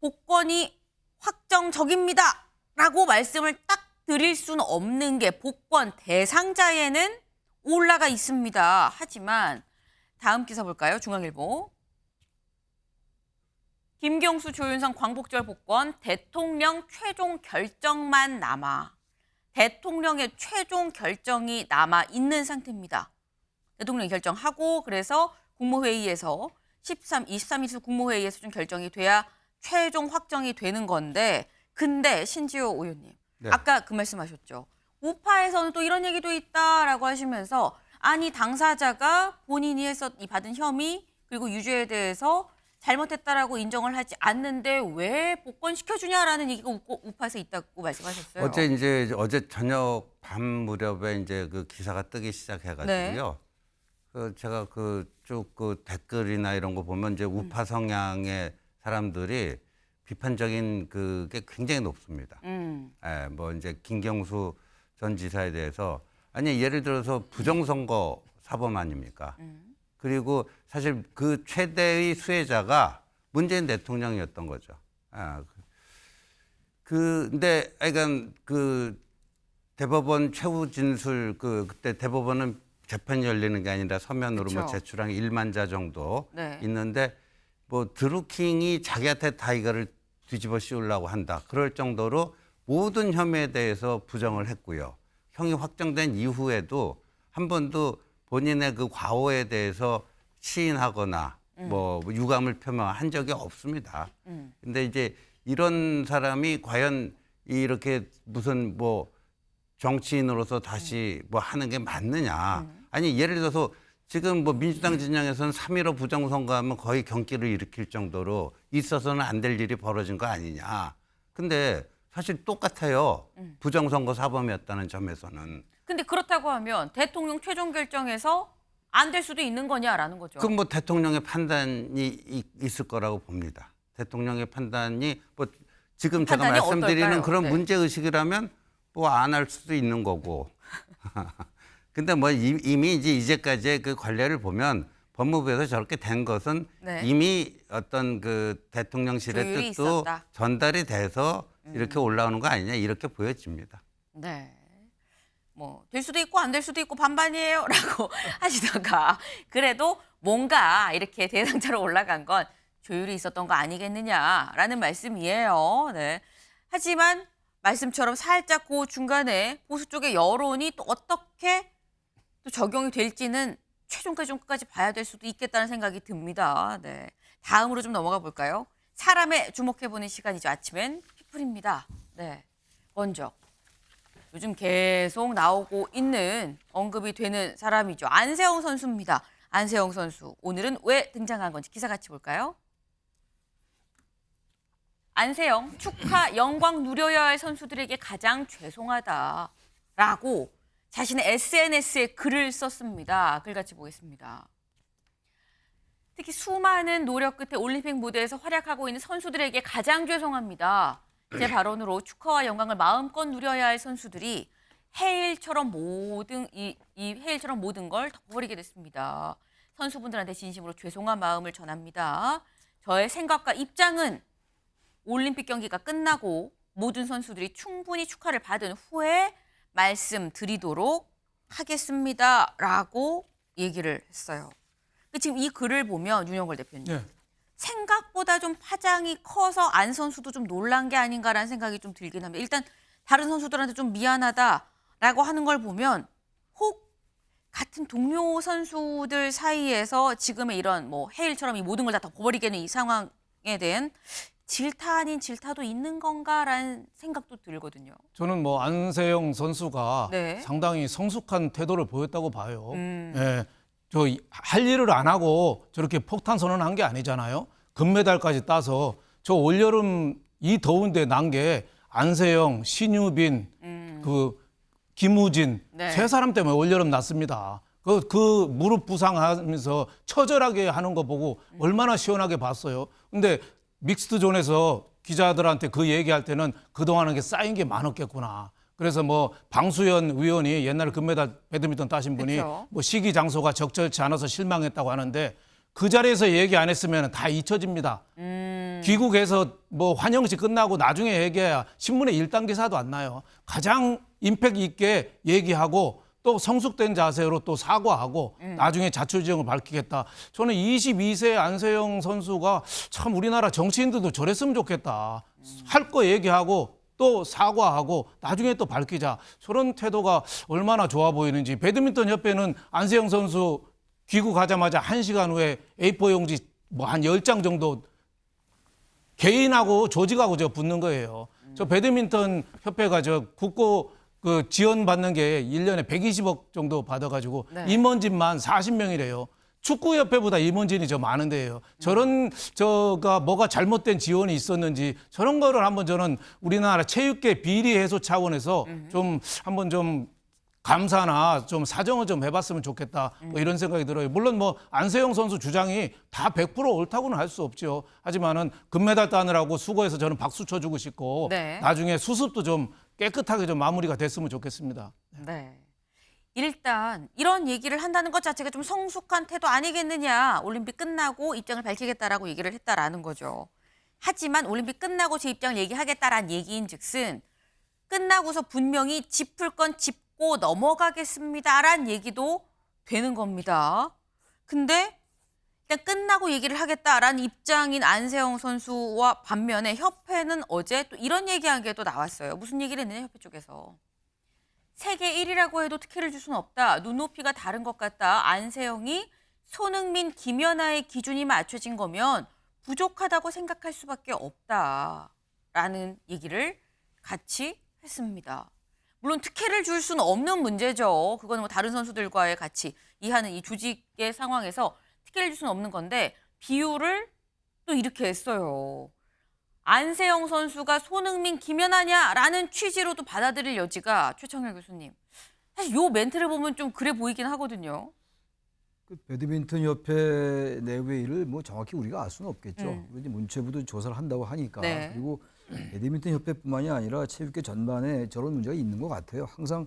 복권이 확정적입니다라고 말씀을 딱 드릴 수는 없는 게 복권 대상자에는 올라가 있습니다. 하지만 다음 기사 볼까요? 중앙일보. 김경수, 조윤선 광복절 복권 대통령 최종 결정만 남아. 대통령의 최종 결정이 남아 있는 상태입니다. 대통령이 결정하고 그래서 국무회의에서 23일 국무회의에서 좀 결정이 돼야 최종 확정이 되는 건데 근데 신지호 의원님
네.
아까 그 말씀하셨죠. 우파에서는 또 이런 얘기도 있다라고 하시면서 아니 당사자가 본인이 받은 혐의 그리고 유죄에 대해서 잘못했다라고 인정을 하지 않는데 왜 복권 시켜주냐라는 얘기가 우파에서 있다고 말씀하셨어요.
어제 저녁 밤 무렵에 이제 그 기사가 뜨기 시작해가지고요. 그 제가 쭉 그 댓글이나 이런 거 보면 이제 우파 성향의 사람들이 비판적인 그게 굉장히 높습니다. 예, 뭐 이제 김경수 전 지사에 대해서 아니 예를 들어서 부정선거 사범 아닙니까? 그리고 사실 그 최대의 수혜자가 문재인 대통령이었던 거죠. 근데 그러니까 그 대법원 최후 진술 그때 대법원은 재판이 열리는 게 아니라 서면으로
그쵸.
뭐 제출한 1만 자 정도
네.
있는데 뭐 드루킹이 자기한테 다 이거를 뒤집어 씌우려고 한다. 그럴 정도로 모든 혐의에 대해서 부정을 했고요. 형이 확정된 이후에도 한 번도 본인의 그 과오에 대해서 시인하거나 뭐 유감을 표명한 적이 없습니다. 근데 이제 이런 사람이 과연 이렇게 무슨 뭐 정치인으로서 다시 뭐 하는 게 맞느냐. 아니 예를 들어서 지금 뭐 민주당 진영에서는 3.15 부정선거하면 거의 경기를 일으킬 정도로 있어서는 안 될 일이 벌어진 거 아니냐. 근데 사실 똑같아요. 부정선거 사범이었다는 점에서는.
근데 그렇다고 하면 대통령 최종 결정에서 안 될 수도 있는 거냐라는 거죠.
그럼 뭐 대통령의 판단이 있을 거라고 봅니다. 대통령의 판단이 뭐 지금 제가
판단이
말씀드리는
어떨까요?
그런
네.
문제의식이라면 뭐 안 할 수도 있는 거고. 근데 뭐 이미 이제까지의 그 관례를 보면 법무부에서 저렇게 된 것은
네.
이미 어떤 그 대통령실의
조율이
뜻도
있었다.
전달이 돼서 이렇게 올라오는 거 아니냐 이렇게 보여집니다.
네. 뭐 될 수도 있고 안 될 수도 있고 반반이에요라고 하시다가 그래도 뭔가 이렇게 대상자로 올라간 건 조율이 있었던 거 아니겠느냐라는 말씀이에요. 네. 하지만 말씀처럼 살짝 그 중간에 보수 쪽의 여론이 또 어떻게 또 적용이 될지는 최종까지 좀 끝까지 봐야 될 수도 있겠다는 생각이 듭니다. 네. 다음으로 좀 넘어가 볼까요? 사람에 주목해보는 시간이죠. 아침엔 피플입니다. 네. 먼저 요즘 계속 나오고 있는 언급이 되는 사람이죠. 안세영 선수입니다. 안세영 선수. 오늘은 왜 등장한 건지 기사 같이 볼까요? 안세영, 축하, 영광 누려야 할 선수들에게 가장 죄송하다라고 자신의 SNS에 글을 썼습니다. 글 같이 보겠습니다. 특히 수많은 노력 끝에 올림픽 무대에서 활약하고 있는 선수들에게 가장 죄송합니다. 제 발언으로 축하와 영광을 마음껏 누려야 할 선수들이 해일처럼 모든 걸 덮어버리게 됐습니다. 선수분들한테 진심으로 죄송한 마음을 전합니다. 저의 생각과 입장은 올림픽 경기가 끝나고 모든 선수들이 충분히 축하를 받은 후에 말씀드리도록 하겠습니다라고 얘기를 했어요. 지금 이 글을 보면 윤영걸 대표님
네.
생각보다 좀 파장이 커서 안 선수도 좀 놀란 게 아닌가라는 생각이 좀 들긴 합니다. 일단 다른 선수들한테 좀 미안하다라고 하는 걸 보면 혹 같은 동료 선수들 사이에서 지금의 이런 뭐 해일처럼 이 모든 걸 다 덮어버리게는 이 상황에 대한 질타 아닌 질타도 있는 건가라는 생각도 들거든요.
저는 뭐 안세영 선수가
네.
상당히 성숙한 태도를 보였다고 봐요. 예, 저 할 일을 안 하고 저렇게 폭탄 선언한 게 아니잖아요. 금메달까지 따서 저 올여름 이 더운데 난 게 안세영, 신유빈, 그 김우진
네.
세 사람 때문에 올여름 났습니다. 그 무릎 부상하면서 처절하게 하는 거 보고 얼마나 시원하게 봤어요. 근데 믹스드 존에서 기자들한테 그 얘기할 때는 그동안은 게 쌓인 게 많았겠구나. 그래서 뭐 방수연 위원이 옛날에 금메달 배드민턴 따신 분이
그쵸.
뭐 시기 장소가 적절치 않아서 실망했다고 하는데 그 자리에서 얘기 안 했으면 다 잊혀집니다. 귀국에서 뭐 환영식 끝나고 나중에 얘기해야 신문에 1단 기사도 안 나요. 가장 임팩트 있게 얘기하고 또 성숙된 자세로 또 사과하고 나중에 자초지종을 밝히겠다. 저는 22세 안세영 선수가 참 우리나라 정치인들도 저랬으면 좋겠다. 할 거 얘기하고 또 사과하고 나중에 또 밝히자. 저런 태도가 얼마나 좋아 보이는지. 배드민턴 협회는 안세영 선수 귀국하자마자 1시간 후에 A4 용지 뭐 한 10장 정도 개인하고 조직하고 저 붙는 거예요. 저 배드민턴 협회가 저 국고 그 지원 받는 게 1년에 120억 정도 받아가지고
네.
임원진만 40명이래요. 축구협회보다 임원진이 저 많은데요. 저런 저가 뭐가 잘못된 지원이 있었는지 저런 거를 한번 저는 우리나라 체육계 비리 해소 차원에서 좀 한번 좀 감사나 좀 사정을 좀 해봤으면 좋겠다. 뭐 이런 생각이 들어요. 물론 뭐 안세영 선수 주장이 다 100% 옳다고는 할 수 없죠. 하지만은 금메달 따느라고 수고해서 저는 박수 쳐주고 싶고
네.
나중에 수습도 좀 깨끗하게 좀 마무리가 됐으면 좋겠습니다.
네. 일단 이런 얘기를 한다는 것 자체가 좀 성숙한 태도 아니겠느냐. 올림픽 끝나고 입장을 밝히겠다라고 얘기를 했다라는 거죠. 하지만 올림픽 끝나고 제 입장을 얘기하겠다라는 얘기인즉슨 끝나고서 분명히 짚을 건 짚고 넘어가겠습니다라는 얘기도 되는 겁니다. 근데 일단 끝나고 얘기를 하겠다라는 입장인 안세영 선수와 반면에 협회는 어제 또 이런 얘기한 게 또 나왔어요. 무슨 얘기를 했느냐 협회 쪽에서. 세계 1위라고 해도 특혜를 줄 수는 없다. 눈높이가 다른 것 같다. 안세영이 손흥민, 김연아의 기준이 맞춰진 거면 부족하다고 생각할 수밖에 없다라는 얘기를 같이 했습니다. 물론 특혜를 줄 수는 없는 문제죠. 그거는 뭐 다른 선수들과의 같이 이하는 이 조직의 상황에서 특혜를 줄 수는 없는 건데 비유를 또 이렇게 했어요. 안세영 선수가 손흥민, 김연아냐라는 취지로도 받아들일 여지가 최청열 교수님. 사실 요 멘트를 보면 좀 그래 보이긴 하거든요.
그 배드민턴 협회 내부의 일을 뭐 정확히 우리가 알 수는 없겠죠. 이제 문체부도 조사를 한다고 하니까.
네.
그리고 배드민턴 협회뿐만이 아니라 체육계 전반에 저런 문제가 있는 것 같아요. 항상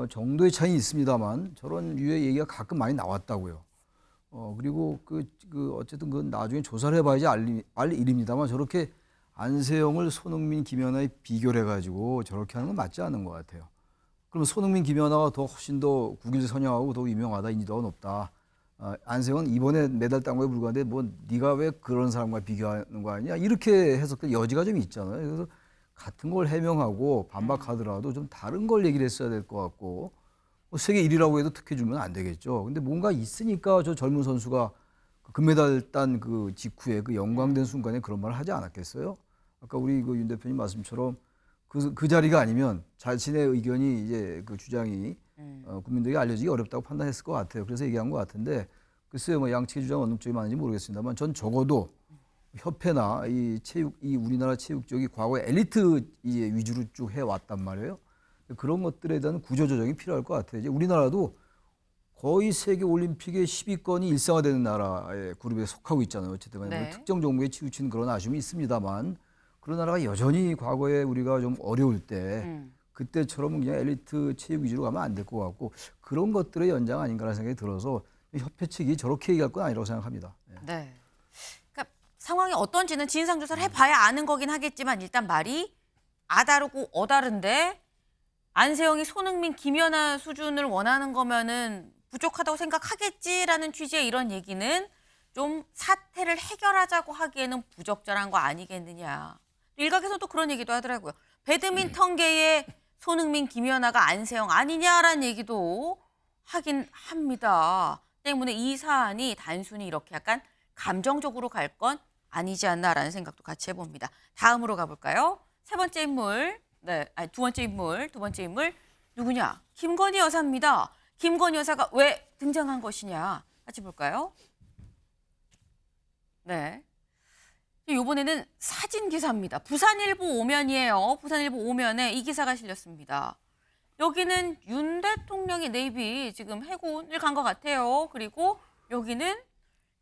정도의 차이는 있습니다만 저런 유의 얘기가 가끔 많이 나왔다고요. 그리고 어쨌든 그 나중에 조사를 해봐야지 알 일입니다만 저렇게 안세영을 손흥민, 김연아에 비교를 해가지고 저렇게 하는 건 맞지 않는 것 같아요. 그러면 손흥민, 김연아가 더 훨씬 더 국일 선양하고 더 유명하다, 인지도가 높다. 안세영은 이번에 메달 딴 거에 불과한데 뭐 네가 왜 그런 사람과 비교하는 거 아니냐 이렇게 해석될 여지가 좀 있잖아요. 그래서 같은 걸 해명하고 반박하더라도 좀 다른 걸 얘기를 했어야 될 것 같고 뭐 세계 1위라고 해도 특혜 주면 안 되겠죠. 근데 뭔가 있으니까 저 젊은 선수가 금메달 딴 그 직후에 그 영광된 순간에 그런 말을 하지 않았겠어요? 아까 우리 그 윤 대표님 말씀처럼 그 자리가 아니면 자신의 의견이 이제 그 주장이 국민들에게 알려지기 어렵다고 판단했을 것 같아요. 그래서 얘기한 것 같은데 글쎄요, 뭐 양측의 주장 어느 쪽이 맞는지 모르겠습니다만 전 적어도 협회나 이 우리나라 체육 쪽이 과거에 엘리트 위주로 쭉 해왔단 말이에요. 그런 것들에 대한 구조조정이 필요할 것 같아요. 이제 우리나라도 거의 세계 올림픽의 10위권이 일상화되는 나라의 그룹에 속하고 있잖아요. 어쨌든 간에
네.
특정 종목에 치우치는 그런 아쉬움이 있습니다만 그런 나라가 여전히 과거에 우리가 좀 어려울 때 그때처럼 그냥 엘리트 체육 위주로 가면 안 될 것 같고 그런 것들의 연장 아닌가라는 생각이 들어서 협회 측이 저렇게 얘기할 건 아니라고 생각합니다. 네.
네. 그러니까 상황이 어떤지는 진상 조사를 해봐야 아는 거긴 하겠지만 일단 말이 아다르고 어다른데 안세영이 손흥민, 김연아 수준을 원하는 거면은 부족하다고 생각하겠지라는 취지의 이런 얘기는 좀 사태를 해결하자고 하기에는 부적절한 거 아니겠느냐. 일각에서도 그런 얘기도 하더라고요. 배드민턴계의 손흥민, 김연아가 안세영 아니냐라는 얘기도 하긴 합니다. 때문에 이 사안이 단순히 이렇게 약간 감정적으로 갈 건 아니지 않나라는 생각도 같이 해봅니다. 다음으로 가볼까요? 세 번째 인물, 두 번째 인물 누구냐? 김건희 여사입니다. 김건희 여사가 왜 등장한 것이냐? 같이 볼까요? 네. 이번에는 사진 기사입니다. 부산일보 오면이에요. 부산일보 오면에 이 기사가 실렸습니다. 여기는 윤 대통령의 내비 지금 해군을 간 것 같아요. 그리고 여기는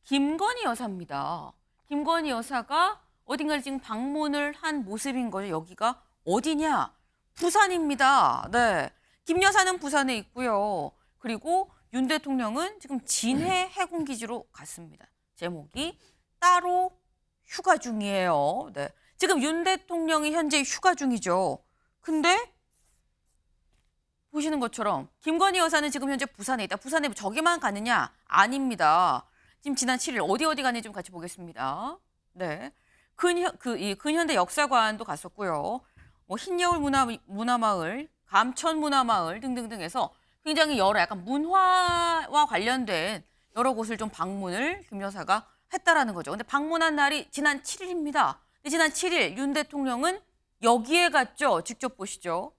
김건희 여사입니다. 김건희 여사가 어딘가를 지금 방문을 한 모습인 거죠. 여기가 어디냐? 부산입니다. 네. 김 여사는 부산에 있고요. 그리고 윤 대통령은 지금 진해 해군기지로 갔습니다. 제목이 따로 휴가 중이에요. 네. 지금 윤 대통령이 현재 휴가 중이죠. 근데 보시는 것처럼 김건희 여사는 지금 현재 부산에 있다. 부산에 저기만 가느냐? 아닙니다. 지금 지난 7일 어디 가는지 좀 같이 보겠습니다. 네. 근현대 역사관도 갔었고요. 뭐 흰여울 문화마을, 감천 문화마을 등등등 해서 굉장히 여러 약간 문화와 관련된 여러 곳을 좀 방문을 김 여사가 했다라는 거죠. 근데 방문한 날이 지난 7일입니다. 지난 7일 윤 대통령은 여기에 갔죠. 직접 보시죠.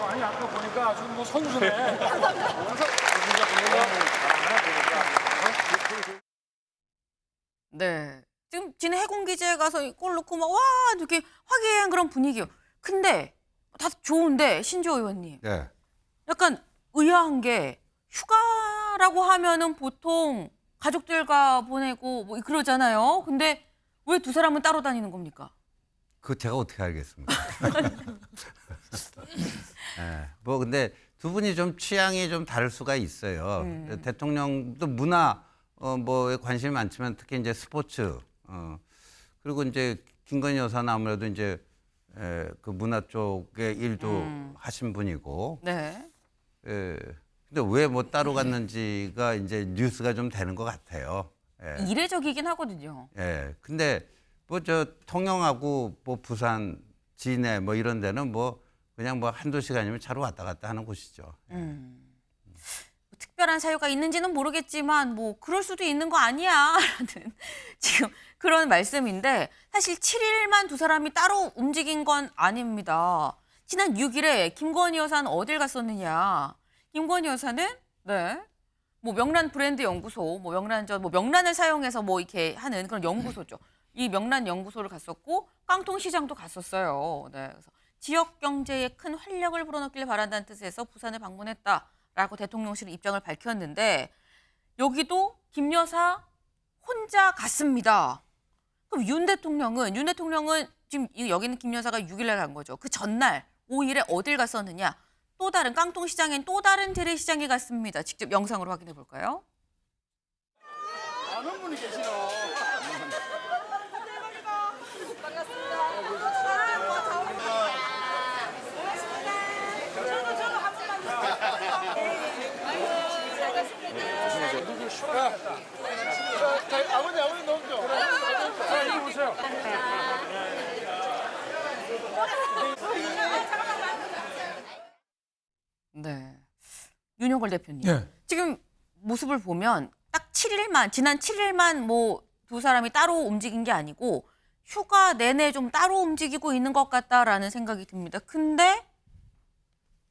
아니 아까 보니까 아주 뭐 선수네.
네. 지금 진해 해군기지에 가서 골 넣고 막 와 이렇게 화기애애한 그런 분위기요. 근데 다 좋은데 신지호 의원님
예.
약간 의아한 게 휴가라고 하면은 보통 가족들과 보내고 뭐 그러잖아요. 근데 왜 두 사람은 따로 다니는 겁니까?
그거 제가 어떻게 알겠습니까? 예. 뭐 근데 두 분이 좀 취향이 좀 다를 수가 있어요. 대통령도 문화 뭐에 관심이 많지만 특히 이제 스포츠 그리고 이제 김건희 여사는 아무래도 이제 그 문화 쪽의 일도 하신 분이고.
네.
예. 근데 왜 뭐 따로 갔는지가 이제 뉴스가 좀 되는 것 같아요. 예.
이례적이긴 하거든요.
예. 근데 뭐 저 통영하고 뭐 부산, 진해 뭐 이런 데는 뭐 그냥 뭐 한두 시간이면 차로 왔다 갔다 하는 곳이죠.
특별한 사유가 있는지는 모르겠지만 뭐 그럴 수도 있는 거 아니야라는 지금 그런 말씀인데 사실 7일만 두 사람이 따로 움직인 건 아닙니다. 지난 6일에 김건희 여사는 어딜 갔었느냐? 김건희 여사는 뭐 명란 브랜드 연구소, 뭐 명란젓, 뭐 명란을 사용해서 뭐 이렇게 하는 그런 연구소죠. 이 명란 연구소를 갔었고 깡통시장도 갔었어요. 네, 그래서 지역 경제에 큰 활력을 불어넣기를 바란다는 뜻에서 부산을 방문했다라고 대통령실은 입장을 밝혔는데 여기도 김 여사 혼자 갔습니다. 그럼 윤 대통령은 지금 여기는 김 여사가 6일날 간 거죠. 그 전날 5일에 어딜 갔었느냐? 또 다른 깡통시장엔 또 다른 재래시장에 갔습니다. 직접 영상으로 확인해 볼까요?
아는 분이 계시나? 아버님 넘죠. 자, 이리 오세요.
네. 윤여걸 대표님.
네.
지금 모습을 보면 딱 7일만, 지난 7일만 뭐 두 사람이 따로 움직인 게 아니고 휴가 내내 좀 따로 움직이고 있는 것 같다라는 생각이 듭니다. 근데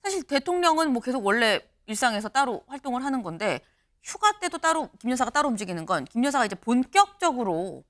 사실 대통령은 뭐 계속 원래 일상에서 따로 활동을 하는 건데 휴가 때도 따로 김 여사가 따로 움직이는 건 김 여사가 이제 본격적으로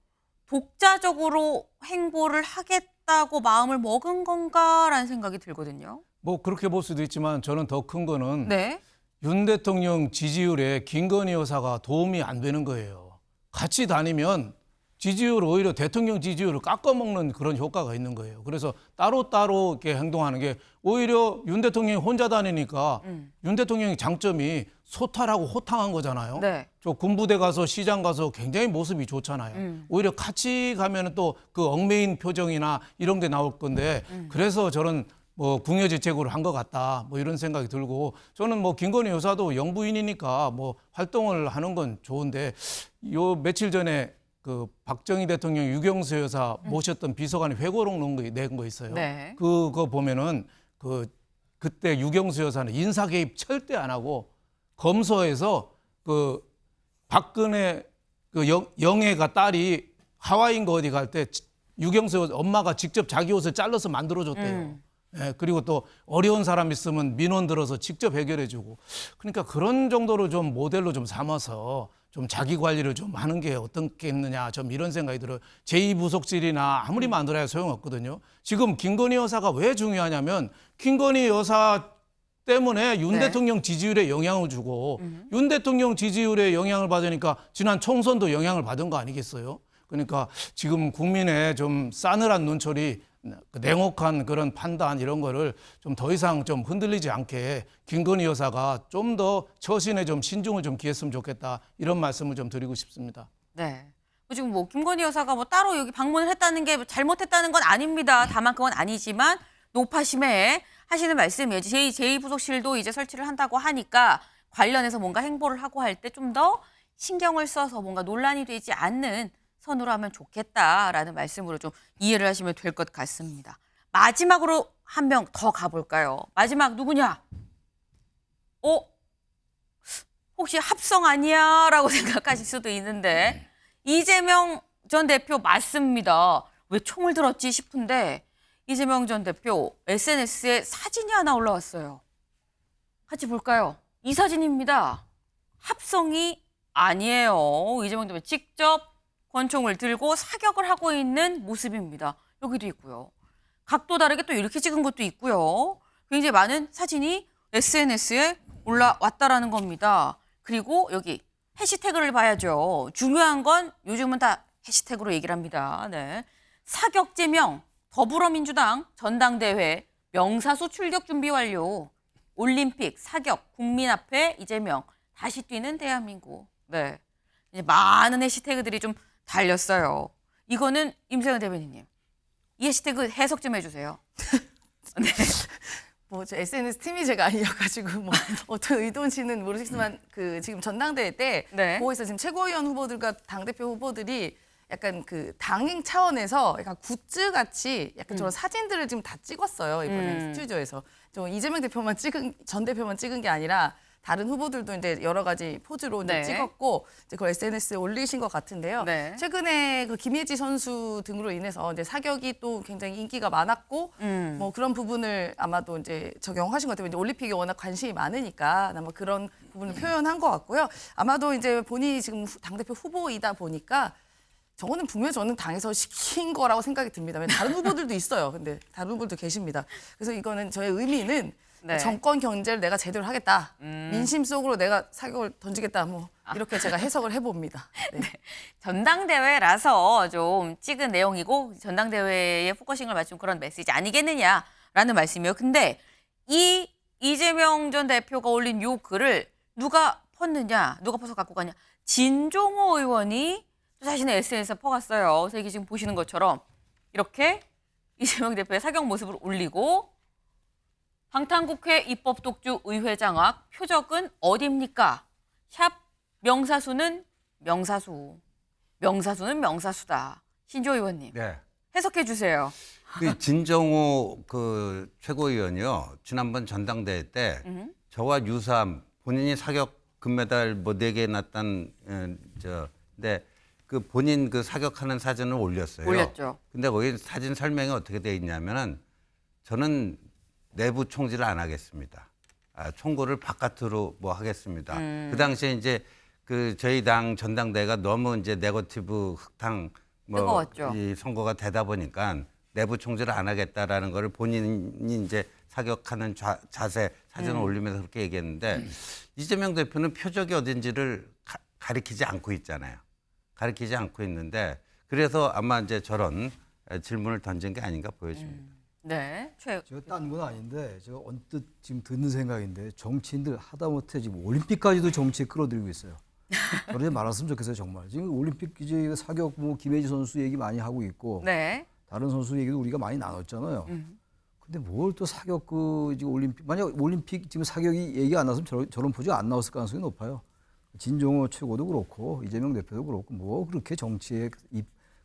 독자적으로 행보를 하겠다고 마음을 먹은 건가라는 생각이 들거든요.
뭐 그렇게 볼 수도 있지만 저는 더 큰 거는
네.
윤 대통령 지지율에 김건희 여사가 도움이 안 되는 거예요. 같이 다니면 지지율 오히려 대통령 지지율을 깎아먹는 그런 효과가 있는 거예요. 그래서 따로따로 이렇게 행동하는 게 오히려 윤 대통령이 혼자 다니니까 윤 대통령의 장점이 소탈하고 호탕한 거잖아요.
네.
저 군부대 가서 시장 가서 굉장히 모습이 좋잖아요. 오히려 같이 가면 또 그 얽매인 표정이나 이런 게 나올 건데 그래서 저는 뭐 궁여지책으로 한 것 같다 뭐 이런 생각이 들고 저는 뭐 김건희 여사도 영부인이니까 뭐 활동을 하는 건 좋은데 요 며칠 전에 그 박정희 대통령 유경수 여사 모셨던 비서관이 회고록 낸 거 있어요.
네.
그거 보면은 그때 유경수 여사는 인사 개입 절대 안 하고 검소해서 그 박근혜 그 영애가 딸이 하와이인가 어디 갈 때 유경수 여사 엄마가 직접 자기 옷을 잘라서 만들어줬대요. 예, 그리고 또 어려운 사람 있으면 민원 들어서 직접 해결해주고 그러니까 그런 정도로 좀 모델로 좀 삼아서 좀 자기 관리를 좀 하는 게 어떻겠느냐 좀 이런 생각이 들어요. 제2부속실이나 아무리 만들어야 소용없거든요. 지금 김건희 여사가 왜 중요하냐면 김건희 여사 때문에 윤
네.
대통령 지지율에 영향을 주고 윤 대통령 지지율에 영향을 받으니까 지난 총선도 영향을 받은 거 아니겠어요? 그러니까 지금 국민의 좀 싸늘한 눈초리 냉혹한 그런 판단 이런 거를 좀 더 이상 좀 흔들리지 않게 김건희 여사가 좀 더 처신에 좀 신중을 좀 기했으면 좋겠다 이런 말씀을 좀 드리고 싶습니다.
네. 지금 뭐 김건희 여사가 뭐 따로 여기 방문을 했다는 게 잘못했다는 건 아닙니다. 다만 그건 아니지만 노파심에 하시는 말씀이에요. 제2부속실도 이제 설치를 한다고 하니까 관련해서 뭔가 행보를 하고 할 때 좀 더 신경을 써서 뭔가 논란이 되지 않는 선으로 하면 좋겠다라는 말씀으로 좀 이해를 하시면 될 것 같습니다. 마지막으로 한 명 더 가볼까요? 마지막 누구냐? 혹시 합성 아니야? 라고 생각하실 수도 있는데 이재명 전 대표 맞습니다. 왜 총을 들었지 싶은데 이재명 전 대표 SNS에 사진이 하나 올라왔어요. 같이 볼까요? 이 사진입니다. 합성이 아니에요. 이재명 대표 직접 권총을 들고 사격을 하고 있는 모습입니다. 여기도 있고요. 각도 다르게 또 이렇게 찍은 것도 있고요. 굉장히 많은 사진이 SNS에 올라왔다라는 겁니다. 그리고 여기 해시태그를 봐야죠. 중요한 건 요즘은 다 해시태그로 얘기를 합니다. 네. 사격제명 더불어민주당 전당대회 명사수 출격 준비 완료. 올림픽 사격 국민 앞에 이재명 다시 뛰는 대한민국. 네. 이제 많은 해시태그들이 좀 달렸어요. 이거는 임세영 대변인님. 이 해시태그 해석 좀 해주세요. 네.
뭐 저 SNS 팀이 제가 아니어가지고 뭐 어떤 의도인지는 모르겠지만 그 지금 전당대회 때
네.
거기서 지금 최고위원 후보들과 당대표 후보들이 약간 그 당행 차원에서 약간 굿즈 같이 약간 저런 사진들을 지금 다 찍었어요 이번에 스튜디오에서. 저 이재명 대표만 전 대표만 찍은 게 아니라 다른 후보들도 이제 여러 가지 포즈로 이제
네.
찍었고 이제 그걸 SNS에 올리신 것 같은데요.
네.
최근에 그 김예지 선수 등으로 인해서 이제 사격이 또 굉장히 인기가 많았고 뭐 그런 부분을 아마도 이제 적용하신 것 같아요. 이제 올림픽에 워낙 관심이 많으니까 아마 그런 부분을 표현한 것 같고요. 아마도 이제 본인이 지금 당대표 후보이다 보니까 저거는 분명히 저는 당에서 시킨 거라고 생각이 듭니다. 다른 후보들도 있어요. 근데 다른 후보들도 계십니다. 그래서 이거는 저의 의미는
네.
정권 경제를 내가 제대로 하겠다. 민심 속으로 내가 사격을 던지겠다. 뭐 이렇게 제가 해석을 해봅니다. 네.
전당대회라서 좀 찍은 내용이고 전당대회에 포커싱을 맞춘 그런 메시지 아니겠느냐라는 말씀이에요. 근데 이 이재명 전 대표가 올린 요 글을 누가 펐느냐, 누가 퍼서 갖고 가냐. 진종호 의원이 자신의 SNS에 퍼갔어요. 그래서 이게 지금 보시는 것처럼 이렇게 이재명 대표의 사격 모습을 올리고 방탄국회 입법독주 의회장악 표적은 어디입니까? 샵 명사수는 명사수. 명사수는 명사수다. 신조 의원님
네.
해석해 주세요.
그 진정호 그 최고위원이요. 지난번 전당대회 때 저와 유사한 본인이 사격 금메달 뭐 4개 났단 근데 그 본인 그 사격하는 사진을 올렸어요.
올렸죠.
근데 거기 사진 설명이 어떻게 돼 있냐면은 저는 내부 총질을 안 하겠습니다. 총구를 바깥으로 뭐 하겠습니다. 그 당시에 이제 그 저희 당 전당대회가 너무 이제 네거티브 흑탕 뭐
뜨거웠죠.
이 선거가 되다 보니까 내부 총질을 안 하겠다라는 거를 본인이 이제 사격하는 자세 사진을 올리면서 그렇게 얘기했는데 이재명 대표는 표적이 어딘지를 가리키지 않고 있잖아요. 가리키지 않고 있는데 그래서 아마 이제 저런 질문을 던진 게 아닌가 보여집니다.
네.
제가 딴 건 아닌데 제가 언뜻 지금 듣는 생각인데 정치인들 하다못해 지금 올림픽까지도 정치에 끌어들이고 있어요. 그러지 말았으면 좋겠어요 정말. 지금 올림픽 이제 사격 뭐 김혜지 선수 얘기 많이 하고 있고
네.
다른 선수 얘기도 우리가 많이 나눴잖아요. 근데 뭘 또 사격 그 지금 올림픽 만약 올림픽 지금 사격이 얘기 안 나왔으면 저런 포즈가 안 나왔을 가능성이 높아요. 진종호 최고도 그렇고 이재명 대표도 그렇고 뭐 그렇게 정치에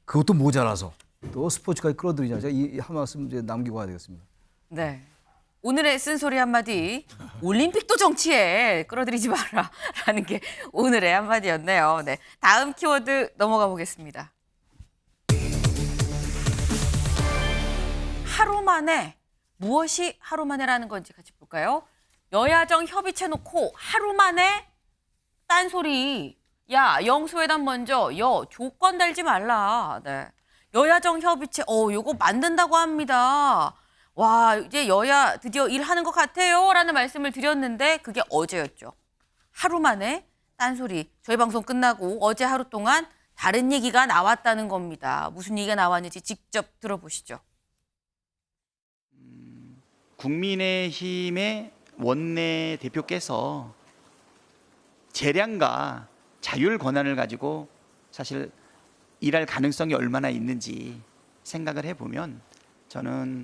그것도 모자라서 또 스포츠까지 끌어들이냐. 제가 이 한 말씀 이제 남기고 가야 되겠습니다.
네. 오늘의 쓴소리 한마디. 올림픽도 정치에 끌어들이지 마라라는 게 오늘의 한마디였네요. 네. 다음 키워드 넘어가 보겠습니다. 하루 만에 무엇이 하루 만에라는 건지 같이 볼까요? 여야정 협의체 놓고 하루 만에 딴소리. 야, 영수회담 먼저. 조건 달지 말라. 네. 여야정 협의체, 요거 만든다고 합니다. 와, 이제 여야 드디어 일하는 것 같아요. 라는 말씀을 드렸는데 그게 어제였죠. 하루 만에 딴소리. 저희 방송 끝나고 어제 하루 동안 다른 얘기가 나왔다는 겁니다. 무슨 얘기가 나왔는지 직접 들어보시죠.
국민의힘의 원내 대표께서 재량과 자율 권한을 가지고 사실 일할 가능성이 얼마나 있는지 생각을 해보면 저는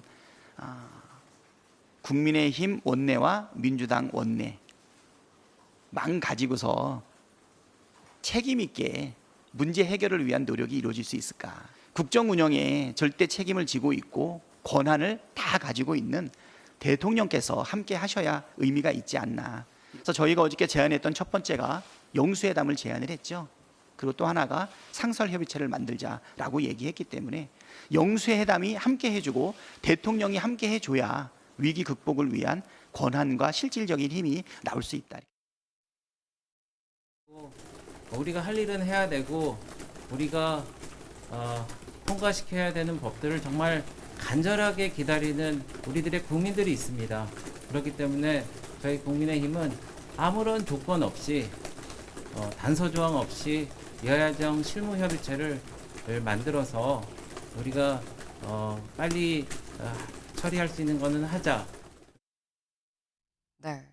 국민의힘 원내와 민주당 원내만 가지고서 책임 있게 문제 해결을 위한 노력이 이루어질 수 있을까? 국정 운영에 절대 책임을 지고 있고 권한을 다 가지고 있는 대통령께서 함께 하셔야 의미가 있지 않나. 그래서 저희가 어저께 제안했던 첫 번째가 영수회담을 제안을 했죠. 그리고 또 하나가 상설협의체를 만들자라고 얘기했기 때문에 영수회담이 함께 해주고 대통령이 함께 해줘야 위기 극복을 위한 권한과 실질적인 힘이 나올 수 있다.
우리가 할 일은 해야 되고 우리가 통과시켜야 되는 법들을 정말 간절하게 기다리는 우리들의 국민들이 있습니다. 그렇기 때문에 저희 국민의힘은 아무런 조건 없이 단서 조항 없이 여야정 실무협의체를 만들어서 우리가 빨리 처리할 수 있는 거는 하자.
네.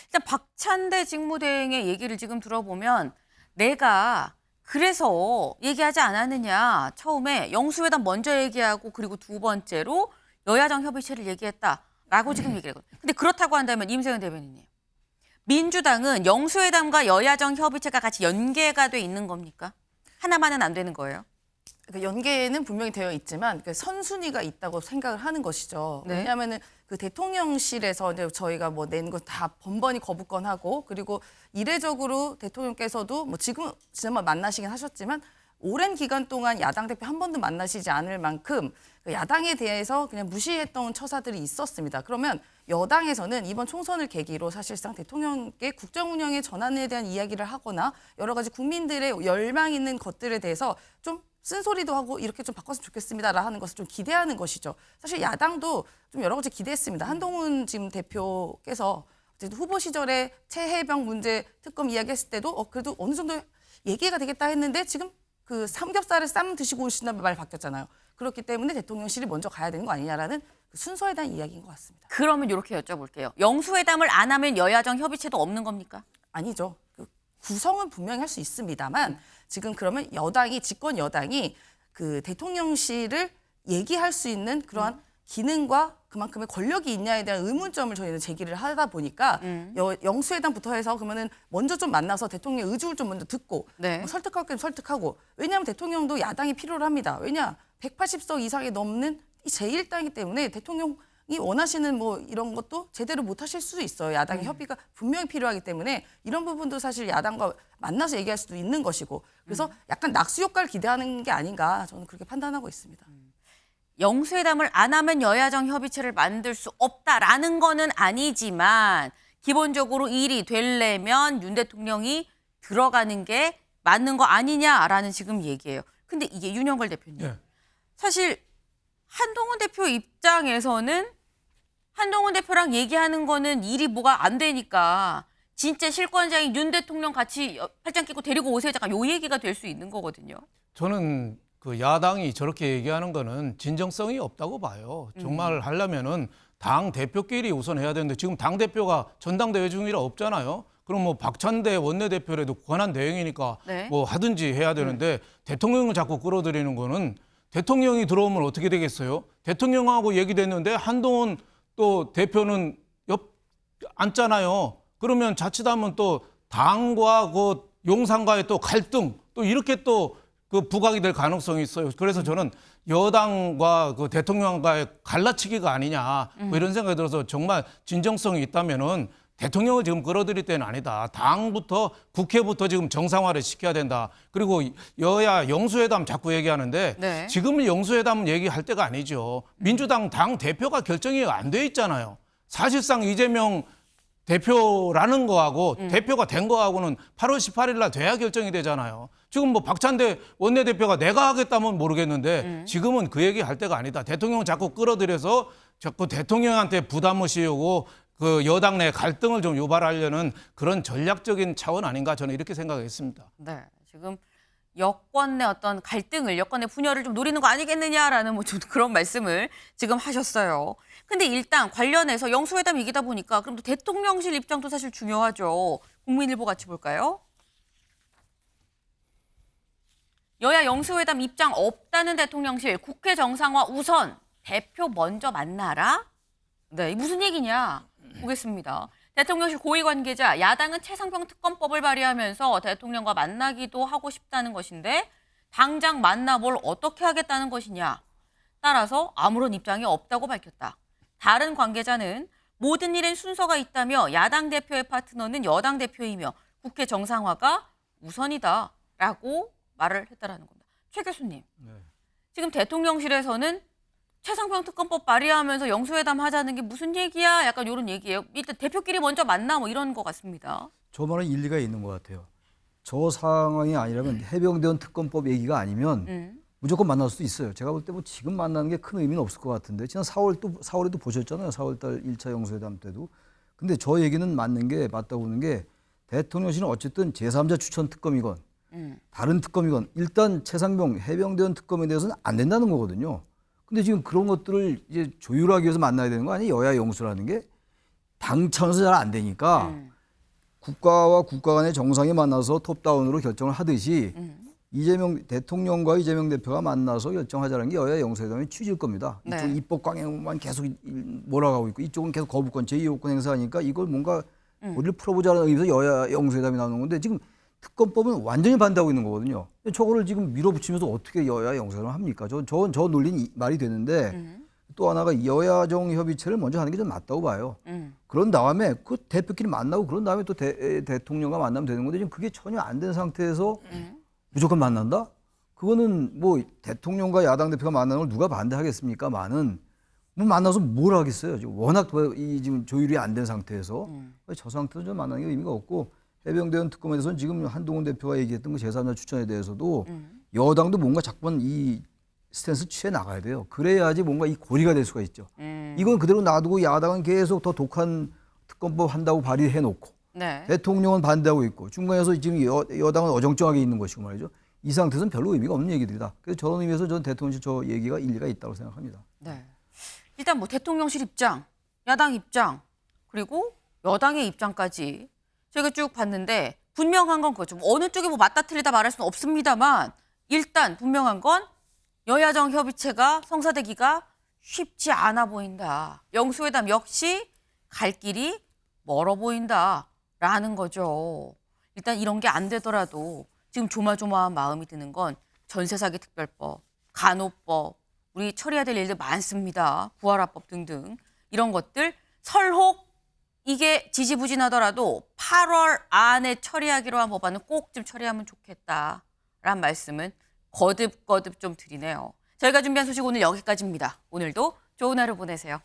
일단 박찬대 직무대행의 얘기를 지금 들어보면 내가 그래서 얘기하지 않았느냐. 처음에 영수회담 먼저 얘기하고 그리고 두 번째로 여야정 협의체를 얘기했다라고 지금 얘기를 했거든요. 근데 그렇다고 한다면 임세현 대변인님. 민주당은 영수회담과 여야정 협의체가 같이 연계가 돼 있는 겁니까? 하나만은 안 되는 거예요?
그 연계는 분명히 되어 있지만 그 선순위가 있다고 생각을 하는 것이죠.
네.
왜냐하면은 그 대통령실에서 이제 저희가 뭐 낸 거 다 번번이 거부권하고 그리고 이례적으로 대통령께서도 뭐 지난번 만나시긴 하셨지만 오랜 기간 동안 야당 대표 한 번도 만나시지 않을 만큼 그 야당에 대해서 그냥 무시했던 처사들이 있었습니다. 그러면 여당에서는 이번 총선을 계기로 사실상 대통령께 국정 운영의 전환에 대한 이야기를 하거나 여러 가지 국민들의 열망 있는 것들에 대해서 좀 쓴소리도 하고 이렇게 좀 바꿨으면 좋겠습니다 하는 것을 좀 기대하는 것이죠. 사실 야당도 좀 여러 가지 기대했습니다. 한동훈 지금 대표께서 후보 시절에 최혜병 문제 특검 이야기했을 때도 그래도 어느 정도 얘기가 되겠다 했는데 지금 그 삼겹살을 쌈 드시고 오신다는 말 바뀌었잖아요. 그렇기 때문에 대통령실이 먼저 가야 되는 거 아니냐라는 그 순서에 대한 이야기인 것 같습니다.
그러면 이렇게 여쭤볼게요. 영수회담을 안 하면 여야정 협의체도 없는 겁니까?
아니죠. 그 구성은 분명히 할 수 있습니다만 지금 그러면 여당이 집권 여당이 그 대통령실을 얘기할 수 있는 그러한 기능과 그만큼의 권력이 있냐에 대한 의문점을 저희는 제기를 하다 보니까 영수회담부터 해서 그러면은 먼저 좀 만나서 대통령의 의중을 좀 먼저 듣고
네.
뭐 설득할 건 설득하고 왜냐하면 대통령도 야당이 필요로 합니다. 왜냐 180석 이상이 넘는 이 제1당이기 때문에 대통령은 원하시는 뭐 이런 것도 제대로 못 하실 수 있어요. 야당의 협의가 분명히 필요하기 때문에 이런 부분도 사실 야당과 만나서 얘기할 수도 있는 것이고 그래서 약간 낙수 효과를 기대하는 게 아닌가 저는 그렇게 판단하고 있습니다.
영수회담을 안 하면 여야정 협의체를 만들 수 없다라는 거는 아니지만 기본적으로 일이 되려면 윤 대통령이 들어가는 게 맞는 거 아니냐라는 지금 얘기예요. 근데 이게 윤영걸 대표님.
예.
사실 한동훈 대표 입장에서는 한동훈 대표랑 얘기하는 거는 일이 뭐가 안 되니까 진짜 실권자인 윤 대통령 같이 팔짱 끼고 데리고 오세요. 잠깐 요 얘기가 될 수 있는 거거든요.
저는 그 야당이 저렇게 얘기하는 거는 진정성이 없다고 봐요. 정말 하려면은 당 대표끼리 우선 해야 되는데 지금 당 대표가 전당대회 중이라 없잖아요. 그럼 뭐 박찬대 원내대표라도 권한 대행이니까
네.
뭐 하든지 해야 되는데 대통령을 자꾸 끌어들이는 거는 대통령이 들어오면 어떻게 되겠어요? 대통령하고 얘기됐는데 한동훈 또 대표는 옆 앉잖아요. 그러면 자칫하면 또 당과 그 용산과의 또 갈등 또 이렇게 또 그 부각이 될 가능성이 있어요. 그래서 저는 여당과 그 대통령과의 갈라치기가 아니냐 뭐 이런 생각이 들어서 정말 진정성이 있다면은 대통령을 지금 끌어들일 때는 아니다. 당부터 국회부터 지금 정상화를 시켜야 된다. 그리고 여야 영수회담 자꾸 얘기하는데
네.
지금은 영수회담 얘기할 때가 아니죠. 민주당 당 대표가 결정이 안 돼 있잖아요. 사실상 이재명 대표라는 거하고 대표가 된 거하고는 8월 18일 날 돼야 결정이 되잖아요. 지금 뭐 박찬대 원내대표가 내가 하겠다면 모르겠는데 지금은 그 얘기 할 때가 아니다. 대통령 자꾸 끌어들여서 자꾸 대통령한테 부담을 씌우고 그 여당 내 갈등을 좀 유발하려는 그런 전략적인 차원 아닌가 저는 이렇게 생각했습니다.
네, 지금 여권 내 어떤 갈등을, 여권 내 분열을 좀 노리는 거 아니겠느냐라는 뭐 좀 그런 말씀을 지금 하셨어요. 근데 일단 관련해서 영수회담 얘기다 보니까 그럼 또 대통령실 입장도 사실 중요하죠. 국민일보 같이 볼까요? 여야 영수회담 입장 없다는 대통령실, 국회 정상화 우선, 대표 먼저 만나라? 네, 무슨 얘기냐? 보겠습니다. 대통령실 고위 관계자, 야당은 최상병 특검법을 발의하면서 대통령과 만나기도 하고 싶다는 것인데 당장 만나 뭘 어떻게 하겠다는 것이냐. 따라서 아무런 입장이 없다고 밝혔다. 다른 관계자는 모든 일엔 순서가 있다며 야당 대표의 파트너는 여당 대표이며 국회 정상화가 우선이다라고 말을 했다라는 겁니다. 최 교수님, 지금 대통령실에서는 최상병 특검법 발의하면서 영수회담 하자는 게 무슨 얘기야? 약간 이런 얘기예요. 일단 대표끼리 먼저 만나 뭐 이런 것 같습니다.
저 말은 일리가 있는 것 같아요. 저 상황이 아니라면 해병대원 특검법 얘기가 아니면 무조건 만날 수도 있어요. 제가 볼 때 뭐 지금 만나는 게 큰 의미는 없을 것 같은데 지난 4월에도 보셨잖아요. 4월달 1차 영수회담 때도. 근데 저 얘기는 맞는 게 맞다고 보는 게 대통령실은 어쨌든 제3자 추천 특검이건 다른 특검이건 일단 최상병 해병대원 특검에 대해서는 안 된다는 거거든요. 근데 지금 그런 것들을 이제 조율하기 위해서 만나야 되는 거 아니에요? 여야 영수라는 게 당 차원에서 잘 안 되니까 국가와 국가 간의 정상이 만나서 톱다운으로 결정을 하듯이 이재명 대통령과 이재명 대표가 만나서 결정하자는 게 여야 영수회담의 취지일 겁니다.
네.
이쪽 입법 강행만 계속 몰아가고 있고 이쪽은 계속 거부권, 제2호권 행사하니까 이걸 뭔가 우리를 풀어보자는 의미에서 여야 영수회담이 나오는 건데 지금 특검법은 완전히 반대하고 있는 거거든요. 저거를 지금 밀어붙이면서 어떻게 여야 영수회담을 합니까? 저 논리는 말이 되는데 또 하나가 여야정 협의체를 먼저 하는 게 좀 맞다고 봐요. 그런 다음에 그 대표끼리 만나고 그런 다음에 또 대통령과 만나면 되는 건데 지금 그게 전혀 안 된 상태에서 무조건 만난다? 그거는 뭐 대통령과 야당 대표가 만나는 걸 누가 반대하겠습니까? 뭐 만나서 뭘 하겠어요? 지금 워낙 지금 조율이 안 된 상태에서 저 상태에서 좀 만나는 게 의미가 없고 해병대원 특검에 대해서는 지금 한동훈 대표가 얘기했던 그 제3자 추천에 대해서도 여당도 뭔가 자꾸만 이 스탠스 취해 나가야 돼요. 그래야지 뭔가 이 고리가 될 수가 있죠. 이건 그대로 놔두고 야당은 계속 더 독한 특검법 한다고 발의해놓고
네.
대통령은 반대하고 있고 중간에서 지금 여당은 어정쩡하게 있는 것이고 말이죠. 이 상태에서는 별로 의미가 없는 얘기들이다. 그래서 저런 의미에서 저는 대통령실 저 얘기가 일리가 있다고 생각합니다.
네. 일단 뭐 대통령실 입장, 야당 입장, 그리고 여당의 입장까지 제가 쭉 봤는데 분명한 건 그거죠. 어느 쪽이 뭐 맞다 틀리다 말할 수는 없습니다만 일단 분명한 건 여야정 협의체가 성사되기가 쉽지 않아 보인다. 영수회담 역시 갈 길이 멀어 보인다라는 거죠. 일단 이런 게 안 되더라도 지금 조마조마한 마음이 드는 건 전세사기 특별법, 간호법, 우리 처리해야 될 일들 많습니다. 부활화법 등등. 이런 것들 설혹 이게 지지부진하더라도 8월 안에 처리하기로 한 법안은 꼭 좀 처리하면 좋겠다라는 말씀은 거듭거듭 좀 드리네요. 저희가 준비한 소식 오늘 여기까지입니다. 오늘도 좋은 하루 보내세요.